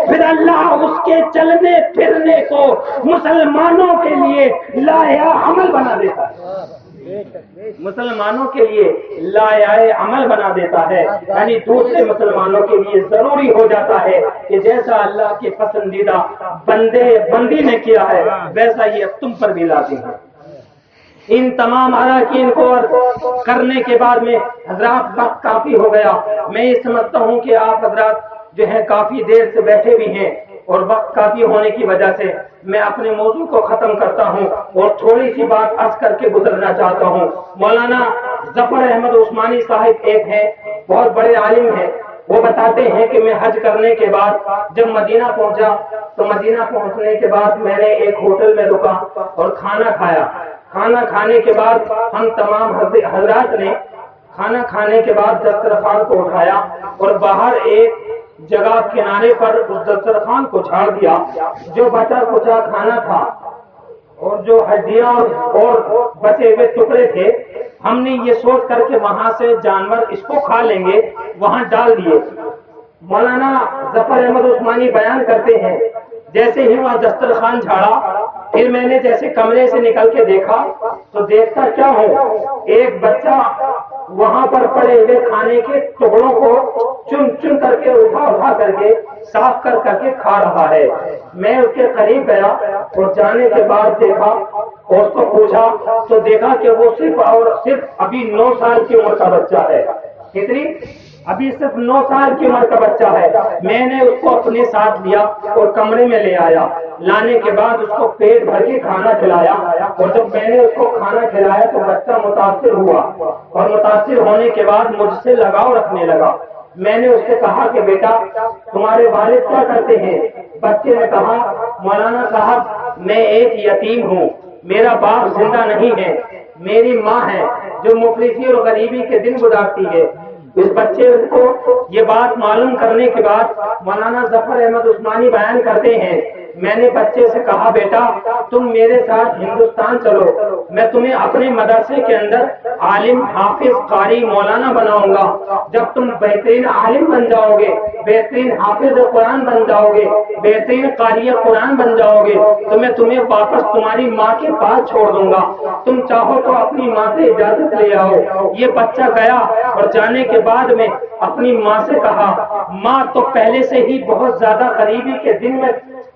پھر اللہ اس کے چلنے پھرنے کو مسلمانوں کے لیے لائحہ عمل بنا دیتا ہے، مسلمانوں کے لیے لائحہ عمل بنا دیتا ہے، یعنی دوسرے مسلمانوں کے لیے ضروری ہو جاتا ہے کہ جیسا اللہ کے پسندیدہ بندی نے کیا ہے ویسا یہ تم پر بھی لازم ہے۔ ان تمام اراکین کو کرنے کے بعد میں حضرات وقت کافی ہو گیا، میں یہ سمجھتا ہوں کہ آپ حضرات جو ہے کافی دیر سے بیٹھے بھی ہیں، اور وقت کافی ہونے کی وجہ سے میں اپنے موضوع کو ختم کرتا ہوں اور تھوڑی سی بات عرض کر کے گزرنا چاہتا ہوں۔ مولانا ظفر احمد عثمانی صاحب ایک ہیں، بہت بڑے عالم ہیں، وہ بتاتے ہیں کہ میں حج کرنے کے بعد جب مدینہ پہنچا تو مدینہ پہنچنے کے بعد میں نے ایک ہوٹل میں رکا اور کھانا کھایا۔ کھانا کھانے کے بعد ہم تمام حضرات نے کھانا کھانے کے بعد دسترخوان کو اٹھایا اور باہر ایک جگہ کنارے پر اس دسترخوان کو جھاڑ دیا، جو بچا کچا کھانا تھا اور جو ہڈیاں اور بچے ہوئے ٹکڑے تھے ہم نے یہ سوچ کر کے وہاں سے جانور اس کو کھا لیں گے وہاں ڈال دیے۔ مولانا ظفر احمد عثمانی بیان کرتے ہیں جیسے ہی وہاں دسترخوان جھاڑا پھر میں نے جیسے کمرے سے نکل کے دیکھا تو دیکھتا کیا ہوں، ایک بچہ وہاں پر پڑے ہوئے کھانے کے ٹکڑوں کو چن چن کر کے اٹھا کر کے صاف کر کے کھا رہا ہے۔ میں اس کے قریب گیا اور جانے کے بعد دیکھا اور اس کو پوچھا تو دیکھا کہ وہ صرف ابھی 9 سال کی عمر کا بچہ ہے۔ کتنی؟ ابھی صرف 9 سال کی عمر کا بچہ ہے۔ میں نے اس کو اپنے ساتھ لیا اور کمرے میں لے آیا، لانے کے بعد اس کو پیٹ بھر کے کھانا کھلایا، اور جب میں نے اس کو کھانا کھلایا تو بچہ متاثر ہوا اور متاثر ہونے کے بعد مجھ سے لگاؤ رکھنے لگا۔ میں نے اس سے کہا کہ بیٹا تمہارے والد کیا کرتے ہیں؟ بچے نے کہا مولانا صاحب میں ایک یتیم ہوں میرا باپ زندہ نہیں ہے، میری ماں ہے جو مفلسی اور غریبی کے دن گزارتی ہے۔ اس بچے کو یہ بات معلوم کرنے کے بعد مولانا ظفر احمد عثمانی بیان کرتے ہیں، میں نے بچے سے کہا بیٹا تم میرے ساتھ ہندوستان چلو، میں تمہیں اپنے مدرسے کے اندر عالم، حافظ، قاری، مولانا بناؤں گا۔ جب تم بہترین عالم بن جاؤ گے، بہترین حافظ قرآن بن جاؤ گے، بہترین قاری قرآن بن جاؤ گے تو میں تمہیں واپس تمہاری ماں کے پاس چھوڑ دوں گا، تم چاہو تو اپنی ماں سے اجازت لے آؤ۔ یہ بچہ گیا اور جانے کے بعد میں اپنی ماں سے کہا، ماں تو پہلے سے ہی بہت زیادہ غریبی کے دن میں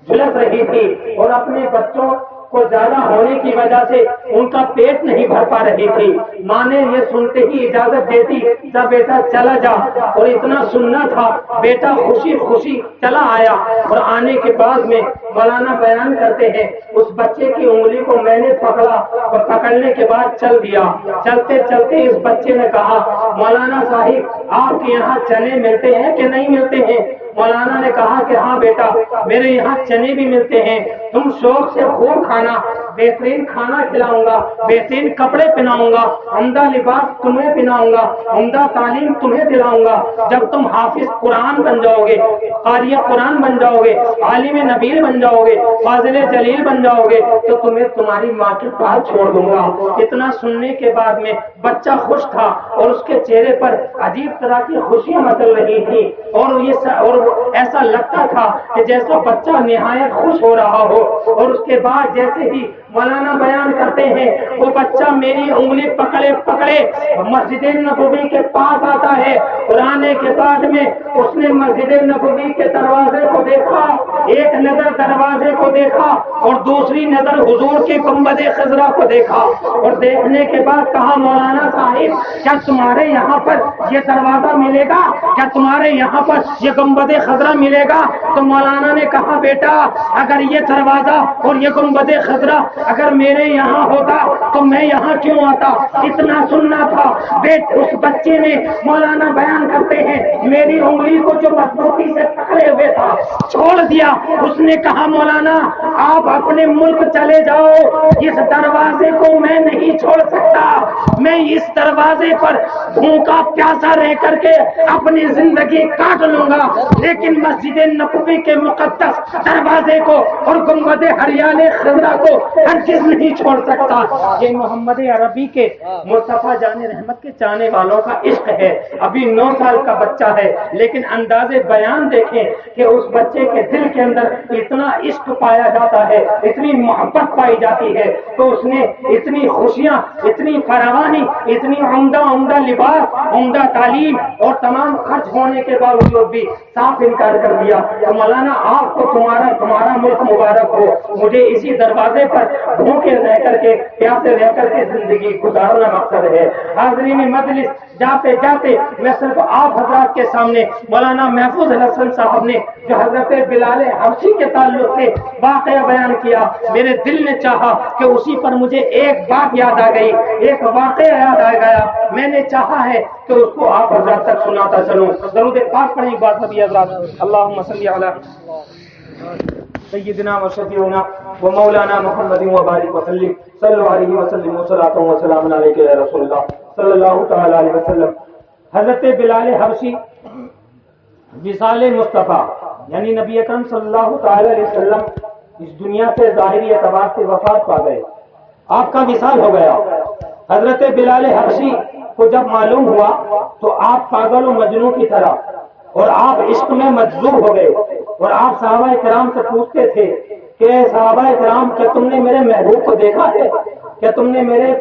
جھلس رہی تھی اور اپنے بچوں کو زیادہ ہونے کی وجہ سے ان کا پیٹ نہیں بھر پا رہی تھی۔ ماں نے یہ سنتے ہی اجازت دیتی، جا بیٹا چلا جا، اور اتنا سننا تھا بیٹا خوشی خوشی چلا آیا۔ اور آنے کے بعد میں مولانا بیان کرتے ہیں اس بچے کی انگلی کو میں نے پکڑا اور پکڑنے کے بعد چل دیا۔ چلتے چلتے اس بچے نے کہا، مولانا صاحب آپ کے یہاں چنے ملتے ہیں کہ نہیں ملتے ہیں؟ مولانا نے کہا کہ ہاں بیٹا میرے یہاں چنے بھی ملتے ہیں، تم شوق سے خوب کھانا، بہترین کھانا کھلاؤں گا، بہترین کپڑے پہناؤں گا، عمدہ لباس تمہیں پہناؤں گا، عمدہ تعلیم تمہیں دلاؤں گا۔ جب تم حافظ قرآن بن جاؤ گے، قاری قرآن بن جاؤ گے، عالم نبیل بن جاؤ گے، فاضل جلیل بن جاؤ گے تو تمہیں تمہاری ماں کے پاس چھوڑ دوں گا۔ اتنا سننے کے بعد میں بچہ خوش تھا اور اس کے چہرے پر عجیب طرح کی خوشیاں مچل رہی تھی، اور ایسا لگتا تھا کہ جیسا بچہ نہایت خوش ہو رہا ہو۔ اور اس کے بعد جیسے ہی مولانا بیان کرتے ہیں وہ بچہ میری انگلی پکڑے پکڑے مسجد نبوی کے پاس آتا ہے، اور آنے کے بعد میں اس نے مسجد نبوی کے دروازے کو دیکھا، ایک نظر دروازے کو دیکھا اور دوسری نظر حضور کے گنبد خضرا کو دیکھا، اور دیکھنے کے بعد کہا، مولانا صاحب کیا تمہارے یہاں پر یہ دروازہ ملے گا؟ کیا تمہارے یہاں پر یہ گنبد خضرا ملے گا؟ تو مولانا نے کہا، بیٹا اگر یہ دروازہ اور یہ گنبد خضرا اگر میرے یہاں ہوتا تو میں یہاں کیوں آتا؟ اتنا سننا تھا۔ اس بچے نے، مولانا بیان کرتے ہیں، میری انگلی کو جو مضبوطی سے پکڑے ہوئے تھا چھوڑ دیا۔ اس نے کہا، مولانا آپ اپنے ملک چلے جاؤ، اس دروازے کو میں نہیں چھوڑ سکتا، میں اس دروازے پر بھوکا پیاسا رہ کر کے اپنی زندگی کاٹ لوں گا، لیکن مسجد نبوی کے مقدس دروازے کو اور گنبد ہریال خضرا کو ہرگز نہیں چھوڑ سکتا۔ یہ محمد عربی کے مصطفیٰ جان رحمت کے چاہنے والوں کا عشق ہے۔ ابھی 9 سال کا بچہ ہے لیکن انداز بیان دیکھیں کہ اس بچے کے دل کے اندر اتنا عشق پایا جاتا ہے، اتنی محبت پائی جاتی ہے، تو اس نے اتنی خوشیاں، اتنی فراوانی، اتنی عمدہ لباس، عمدہ تعلیم اور تمام خرچ ہونے کے باوجود بھی صاف انکار کر دیا۔ تو مولانا آپ کو تمہارا ملک مبارک ہو، مجھے اسی دروازے پر بھوکے رہ کر کے، پیاسے رہ کر کے زندگی گزارنا مقصد ہے۔ حاضرین مجلس، جاتے جاتے میں صرف آپ حضرات کے سامنے مولانا محفوظ حسن صاحب نے جو حضرت بلال حبشی کے تعلق سے واقعہ بیان کیا، میرے دل نے چاہا کہ اسی پر مجھے ایک بات یاد آ گئی، ایک واقعہ یاد آ گیا، میں نے چاہا ہے کہ اس کو آپ حضرات تک سناتا چلوں۔ درود پاک پڑھیں ایک بار سبھی حضرات، اللہم صلی علی سیدنا و شفیعنا و مولانا محمد و بارک وسلم، صلی علیہ وسلم صلاۃ و سلام علیک یا رسول اللہ صلی اللہ تعالی علیہ وسلم۔ حضرت بلال حبشی وصال مصطفیٰ یعنی نبی اکرم صلی اللہ تعالی علیہ وسلم اس دنیا سے ظاہری اعتبار سے وفات پا گئے، آپ کا وصال ہو گیا۔ حضرت بلال حبشی کو جب معلوم ہوا تو آپ پاگل و مجنون کی طرح اور آپ عشق میں مجذوب ہو گئے، اور آپ صحابہ کرام سے پوچھتے تھے کہ صحابہ کرام کیا تم نے میرے محبوب کو دیکھا ہے؟ کیا تم نے میرے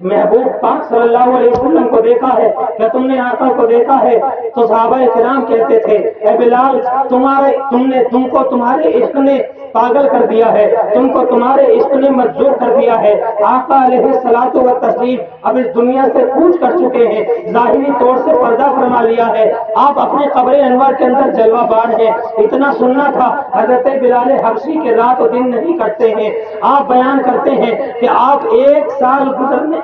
محبوب پاک صلی اللہ علیہ وسلم کو دیکھا ہے؟ کیا تم نے آقا کو دیکھا ہے؟ تو صحابہ کرام کہتے تھے، اے بلال تم کو تمہارے عشق نے پاگل کر دیا ہے، تم کو تمہارے عشق نے مجذوب کر دیا ہے۔ آقا علیہ الصلوۃ والتسلیم اب اس دنیا سے کوچ کر چکے ہیں، ظاہری طور سے پردہ فرما لیا ہے، آپ اپنے قبر انور کے اندر جلوہ بار ہیں۔ اتنا سننا تھا، حضرت بلال حبشی کے رات و دن نہیں کٹتے ہیں۔ آپ بیان کرتے ہیں کہ آپ 1 سال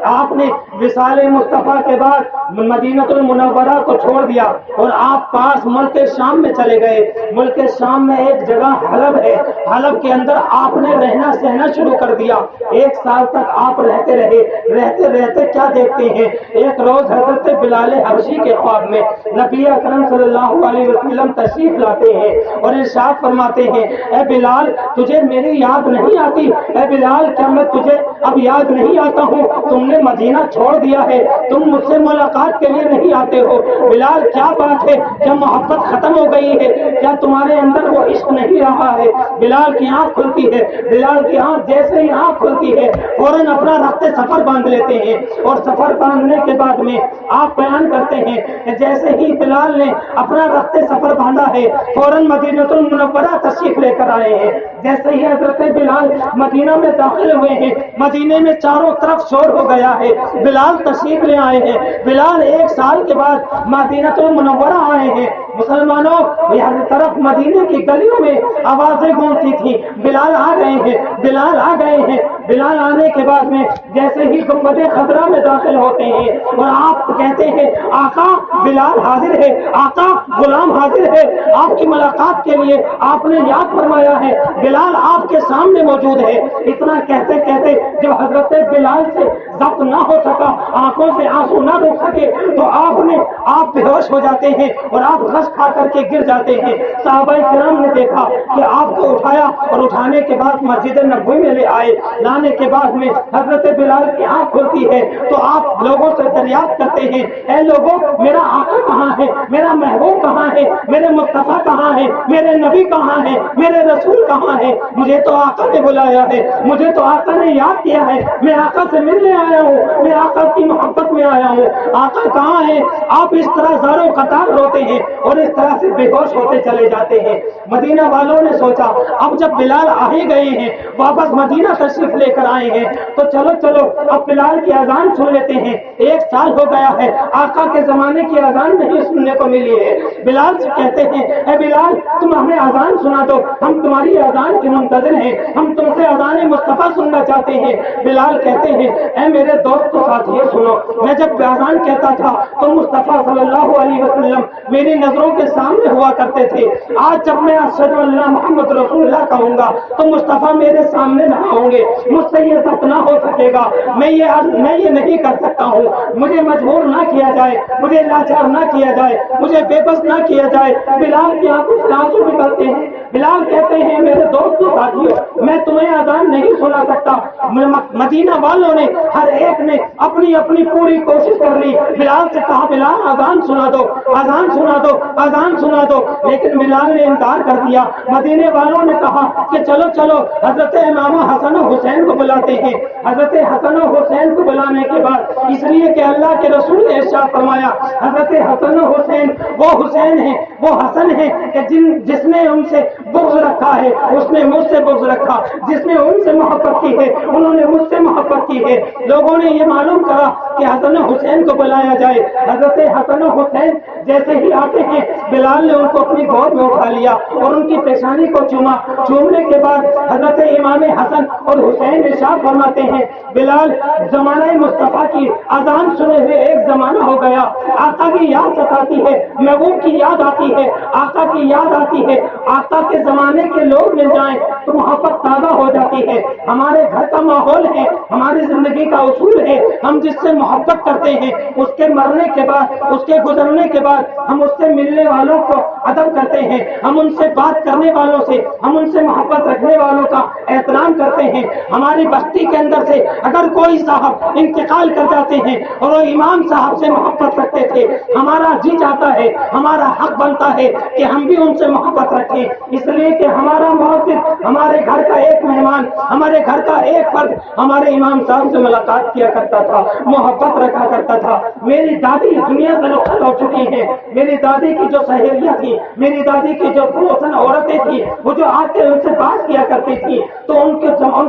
آپ نے وصال مصطفیٰ کے بعد مدینہ المنورہ کو چھوڑ دیا اور آپ پاس ملک شام میں چلے گئے۔ ملک شام میں ایک جگہ حلب ہے، حلب کے اندر آپ نے رہنا سہنا شروع کر دیا۔ 1 سال تک آپ رہتے رہے۔ رہتے رہتے کیا دیکھتے ہیں، ایک روز حضرت بلال حبشی کے خواب میں نبی اکرم صلی اللہ علیہ وسلم تشریف لاتے ہیں اور ارشاد فرماتے ہیں، اے بلال تجھے میری یاد نہیں آتی؟ اے بلال کیا میں تجھے اب یاد نہیں آتا ہوں؟ تم نے مدینہ چھوڑ دیا ہے، تم مجھ سے ملاقات کے لیے نہیں آتے ہو۔ بلال کیا بات ہے، کیا محبت ختم ہو گئی ہے؟ کیا تمہارے اندر وہ عشق نہیں رہا ہے؟ بلال کی آنکھ کھلتی ہے، بلال کی آنکھ جیسے ہی آنکھ کھلتی ہے فوراً اپنا رخت سفر باندھ لیتے ہیں، اور سفر باندھنے کے بعد میں آپ بیان کرتے ہیں کہ جیسے ہی بلال نے اپنا رخت سفر باندھا ہے فوراً مدینہ المنورہ تشریف لے کر آئے ہیں۔ جیسے ہی حضرت بلال مدینہ میں داخل ہوئے ہیں، مدینے میں چاروں طرف شور ہو گیا ہے، بلال تشریف لے آئے ہیں۔ بلال 1 سال کے بعد مدینہ المنورہ آئے ہیں۔ مسلمانوں ہر طرف مدینے کی گلیوں میں آوازیں گونجتی تھی، بلال آ گئے ہیں، بلال آ گئے ہیں۔ بلال آنے کے بعد میں جیسے ہی گنبد خضرا میں داخل ہوتے ہیں اور آپ کہتے ہیں آقا بلال حاضر ہے، آقا غلام حاضر ہے، آپ کی ملاقات کے لیے آپ نے یاد فرمایا ہے، بلال آپ کے سامنے موجود ہے۔ اتنا کہتے کہتے جب حضرت بلال سے ضبط نہ ہو سکا، آنکھوں سے آنسو نہ روک سکے، تو آپ بے ہوش ہو جاتے ہیں اور آپ غش کھا کر کے گر جاتے ہیں۔ صحابہ کرام نے دیکھا کہ آپ کو اٹھایا اور اٹھانے کے بعد مسجد نبوی میں لے آئے۔ لانے کے بعد میں حضرت بلال کی آنکھ کھلتی ہے تو آپ لوگوں سے دریافت کرتے ہیں، اے لوگوں میرا آقا کہاں ہے، میرا محبوب کہاں ہے، میرے مصطفیٰ کہاں ہے، میرے نبی کہاں ہے، میرے رسول کہاں ہے؟ مجھے تو آقا نے بلایا ہے، مجھے تو آقا نے یاد کیا ہے، میں آقا سے ملنے آیا ہوں، میں آقا کی محبت میں آیا ہوں، آقا کہاں ہے؟ آپ اس طرح زاروں قطار روتے ہیں اور اس طرح سے بے ہوش ہوتے چلے جاتے ہیں۔ مدینہ والوں نے سوچا اب جب بلال آ ہی گئے ہیں، واپس مدینہ تشریف لے کر آئے ہیں، تو چلو اب بلال کی اذان سن لیتے ہیں۔ 1 سال ہو گیا ہے، آقا کے زمانے کی اذان نہیں سننے کو ملی ہے۔ بلال سے کہتے ہیں، اے بلال تم ہمیں اذان سنا دو، ہم تمہاری اذان کے منتظر ہیں، ہم تم سے اذان مصطفیٰ سننا چاہتے ہیں۔ بلال کہتے ہیں، اے میرے دوست و ساتھیوں سنو، میں جب اذان کہتا تھا تو مصطفیٰ صلی اللہ علیہ وسلم میری نظروں کے سامنے ہوا کرتے تھے، آج جب میں اشہد اللہ محمد رسول اللہ کہوں گا تو مصطفیٰ میرے سامنے نہ ہوں گے، مجھ سے یہ سب نہ ہو سکے گا، میں یہ نہیں کر سکتا ہوں، مجھے مجبور نہ کیا جائے، مجھے لاچار نہ کیا جائے، مجھے بے بس نہ کیا جائے۔ بلال کی آنکھوں سے آنسو نکلتے ہیں۔ بلال کہتے ہیں، میرے دوستوں ساتھیوں میں تمہیں اذان نہیں سنا سکتا۔ مدینہ والوں نے ہر ایک نے اپنی اپنی پوری کوشش کر لی، بلال سے کہا بلال اذان سنا دو، اذان سنا دو، اذان سنا دو، لیکن بلال نے انکار کر دیا۔ مدینے والوں نے کہا کہ چلو حضرت امام حسن و حسین کو بلاتے ہیں۔ حضرت حسن و حسین کو بلانے کے بعد اس لیے کہ اللہ کے رسول نے ارشاد فرمایا، حضرت حسن و حسین وہ حسین ہیں، وہ حسن ہیں کہ جس نے ان سے بغض رکھا ہے اس نے مجھ سے بغض رکھا، جس نے ان سے محبت کی ہے انہوں نے مجھ سے محبت کی ہے۔ لوگوں نے یہ معلوم کرا کہ حسن و حسین کو بلایا جائے۔ حضرت حسن و حسین جیسے ہی آتے ہیں بلال نے ان کو اپنی گود میں اٹھا لیا اور ان کی پیشانی کو چوما۔ چومنے کے بعد حضرت امام حسن اور حسین ارشاد فرماتے ہیں، بلال زمانہ مصطفیٰ کی اذان سنے ہوئے 1 زمانہ ہو گیا، آقا کی یاد ستاتی ہے، محبوب کی یاد آتی ہے، آقا کی یاد آتی ہے، آقا کے زمانے کے لوگ مل جائیں تو محبت تازہ ہو جاتی ہے۔ ہمارے گھر کا ماحول ہے، ہماری زندگی کا اصول ہے، ہم جس سے محبت کرتے ہیں اس کے مرنے کے بعد، اس کے گزرنے کے بعد ہم اس سے ملنے والوں کو ادب کرتے ہیں، ہم ان سے بات کرنے والوں سے، ہم ان سے محبت رکھنے والوں کا احترام کرتے ہیں۔ ہماری بستی کے اندر سے اگر کوئی صاحب انتقال کر جاتے ہیں اور وہ امام صاحب سے محبت رکھتے تھے، ہمارا جی چاہتا ہے، ہمارا حق بنتا ہے کہ ہم بھی ان سے محبت رکھیں، اس لیے کہ ہمارا مؤذن، ہمارے گھر کا ایک مہمان، ہمارے گھر کا ایک فرد ہمارے امام صاحب سے ملاقات کیا کرتا تھا، محبت رکھا کرتا تھا۔ میری دادی دنیا سے رخصت ہو چکی ہے، میری دادی کی جو سہیلیاں تھیں، میری دادی کی جو پڑوسن عورتیں تھیں، وہ جو آ کے ان سے بات کیا کرتی تھی تو ان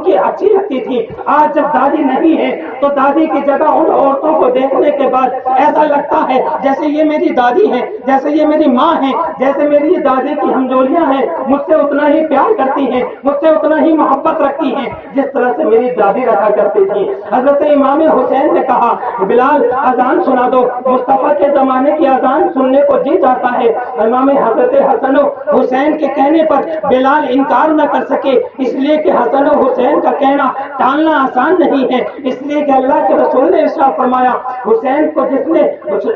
کی اچھی لگتی تھی۔ آج جب دادی نہیں ہے تو دادی کی جگہ ان عورتوں کو دیکھنے کے بعد ایسا لگتا ہے جیسے یہ میری دادی ہے، جیسے یہ میری ماں ہے، جیسے میری دادی کی ہمجولیاں ہیں، مجھ سے اتنا ہی پیار کرتی ہیں، مجھ سے اتنا ہی محبت رکھتی ہیں جس طرح سے میری دادی رکھا کرتی کرتی تھی. حضرت امام حسین نے کہا بلال اذان سنا دو, مصطفیٰ کے زمانے کی اذان سننے کو جی چاہتا ہے. امام حضرت حسن و حسین کے کہنے پر بلال انکار نہ کر سکے, اس لیے کہ حسن و حسین کا کہنا ٹالنا آسان نہیں ہے, اس لیے کہ اللہ کے رسول نے ارشاد فرمایا حسین کو جس نے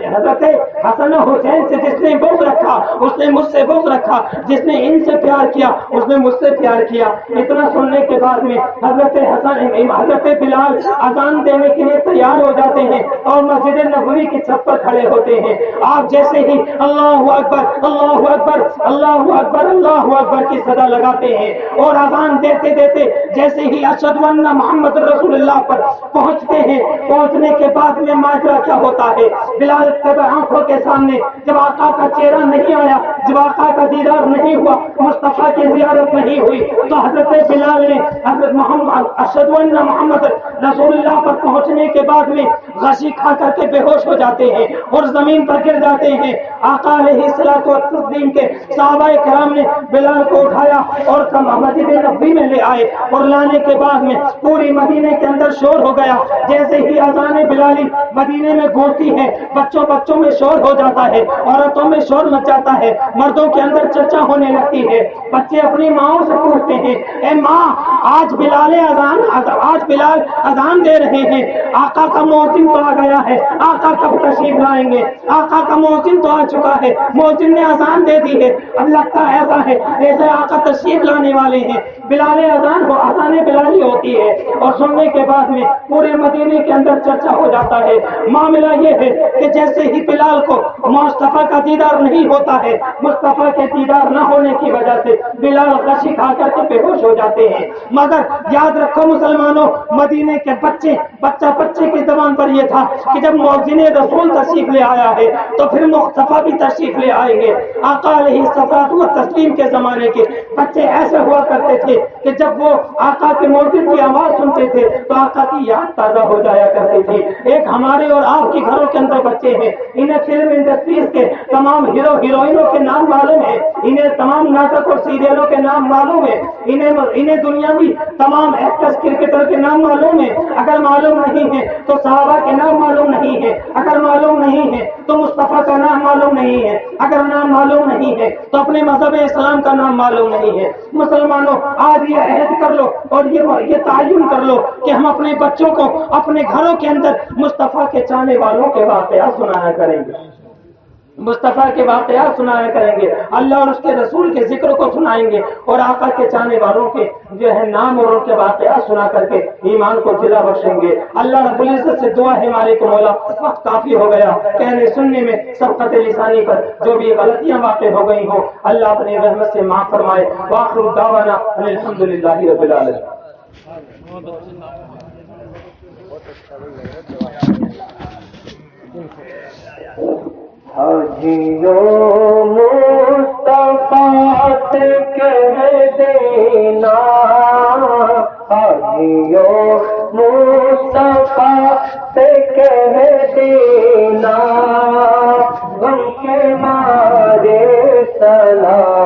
حضرت حسن و حسین سے جس نے بغض رکھا اس نے مجھ سے بغض رکھا, جس نے ان سے پیار کیا اس نے مجھ سے پیار کیا. اتنا سننے کے بعد میں حضرت بلال اذان دینے کے لیے تیار ہو جاتے ہیں اور مسجد نبوی کی چھت پر کھڑے ہوتے ہیں. آپ جیسے ہی اللہ اکبر اللہ اکبر اللہ اکبر اللہ اکبر کی صدا لگاتے ہیں اور اذان دیتے دیتے جیسے ہی اشہد ان محمد رسول اللہ پر پہنچتے ہیں, پہنچنے کے بعد میں ماجرا کیا ہوتا ہے. بلال کی آنکھوں کے سامنے جب آقا کا چہرہ نہیں آیا, جب آقا کا دیدار نہیں ہوا, مصطفیٰ کی زیارت نہیں ہوئی, تو حضرت بلال نے حضرت محمد اشہد ان محمد رسول اللہ پر پہنچنے کے بعد میں غشی کھا کر کے بے ہوش ہو جاتے ہیں اور زمین پر گر جاتے ہیں. آقا علیہ الصلوۃ والتسلیم کے صحابہ کرام نے بلال کو اٹھایا اور مسجد نبوی میں لے آئے, اور لانے کے بعد میں پوری مدینے کے اندر شور ہو گیا. جیسے ہی اذان بلالی مدینے میں گونجتی ہے بچوں میں شور ہو جاتا ہے, عورتوں میں شور مچ جاتا ہے, مردوں کے اندر چرچا ہونے لگتی ہے. بچے اپنی ماؤں سے پوچھتے ہیں اے ماں آج بلال اذان دے رہے ہیں, آقا کا مؤذن تو آ گیا ہے, آقا کب تشریف لائیں گے, آقا کا مؤذن تو آ چکا ہے, مؤذن نے اذان دے دی ہے, اب لگتا ایسا ہے جیسے آقا تشریف لانے والے ہیں. بلال اذان بلالی ہوتی ہے اور سننے کے بعد میں پورے مدینے کے اندر چرچا ہو جاتا ہے. معاملہ یہ ہے کہ جیسے ہی بلال کو مصطفیٰ کا دیدار نہیں ہوتا ہے, مصطفیٰ کے دیدار نہ ہونے کی وجہ سے بلال غشی کھا کر کے بے ہوش ہو جاتے ہیں. مگر یاد رکھو مسلمانوں, مدینے کے بچے کی زبان پر یہ تھا کہ جب مؤذن رسول تشریف لے آیا ہے تو پھر مصطفیٰ بھی تشریف لے آئیں گے. آقا علیہ الصلوۃ والتسلیم کے زمانے کے بچے ایسے ہوا کرتے تھے کہ جب وہ آقا کے مؤذن کی آواز سنتے تھے تو آقا کی یاد تازہ ہو جایا کرتی تھی. ایک ہمارے اور آپ کے گھروں کے اندر بچے ہیں, انہیں فلم انڈسٹریز کے تمام ہیرو ہیروئنوں کے نام معلوم ہے, انہیں تمام ناٹک اور سیریلوں کے نام معلوم ہے, انہیں دنیاوی تمام ایکٹرز کرکٹر کے نام معلوم ہے. اگر معلوم نہیں ہے تو صحابہ کے نام معلوم نہیں ہے, اگر معلوم نہیں ہے تو مصطفیٰ کا نام معلوم نہیں ہے, اگر نام معلوم نہیں ہے تو اپنے مذہب اسلام کا نام معلوم نہیں ہے. مسلمانوں آج یہ عہد کر لو اور یہ تعین کر لو کہ ہم اپنے بچوں کو اپنے گھروں کے اندر مصطفیٰ کے چاہنے والوں کے واقعات سنایا کریں گے, مصطفیٰ کے واقعات سنایا کریں گے, اللہ اور اس کے رسول کے ذکر کو سنائیں گے اور آقا کے چاہنے والوں کے جو ہے نام اور ان کے واقعات سنا کر کے ایمان کو جلا بخشیں گے. اللہ رب العزت سے دعا ہے مالک مولا, وقت کافی ہو گیا, کہنے سننے میں سبقت لسانی پر جو بھی غلطیاں واقع ہو گئی ہوں اللہ اپنی رحمت سے معاف فرمائے. وآخر دعوانا الحمدللہ رب العالمین. حاجیوں مصطفیٰ سے کہہ دینا, حاجیوں مصطفیٰ سے کہہ دینا, غم کے مارے سلام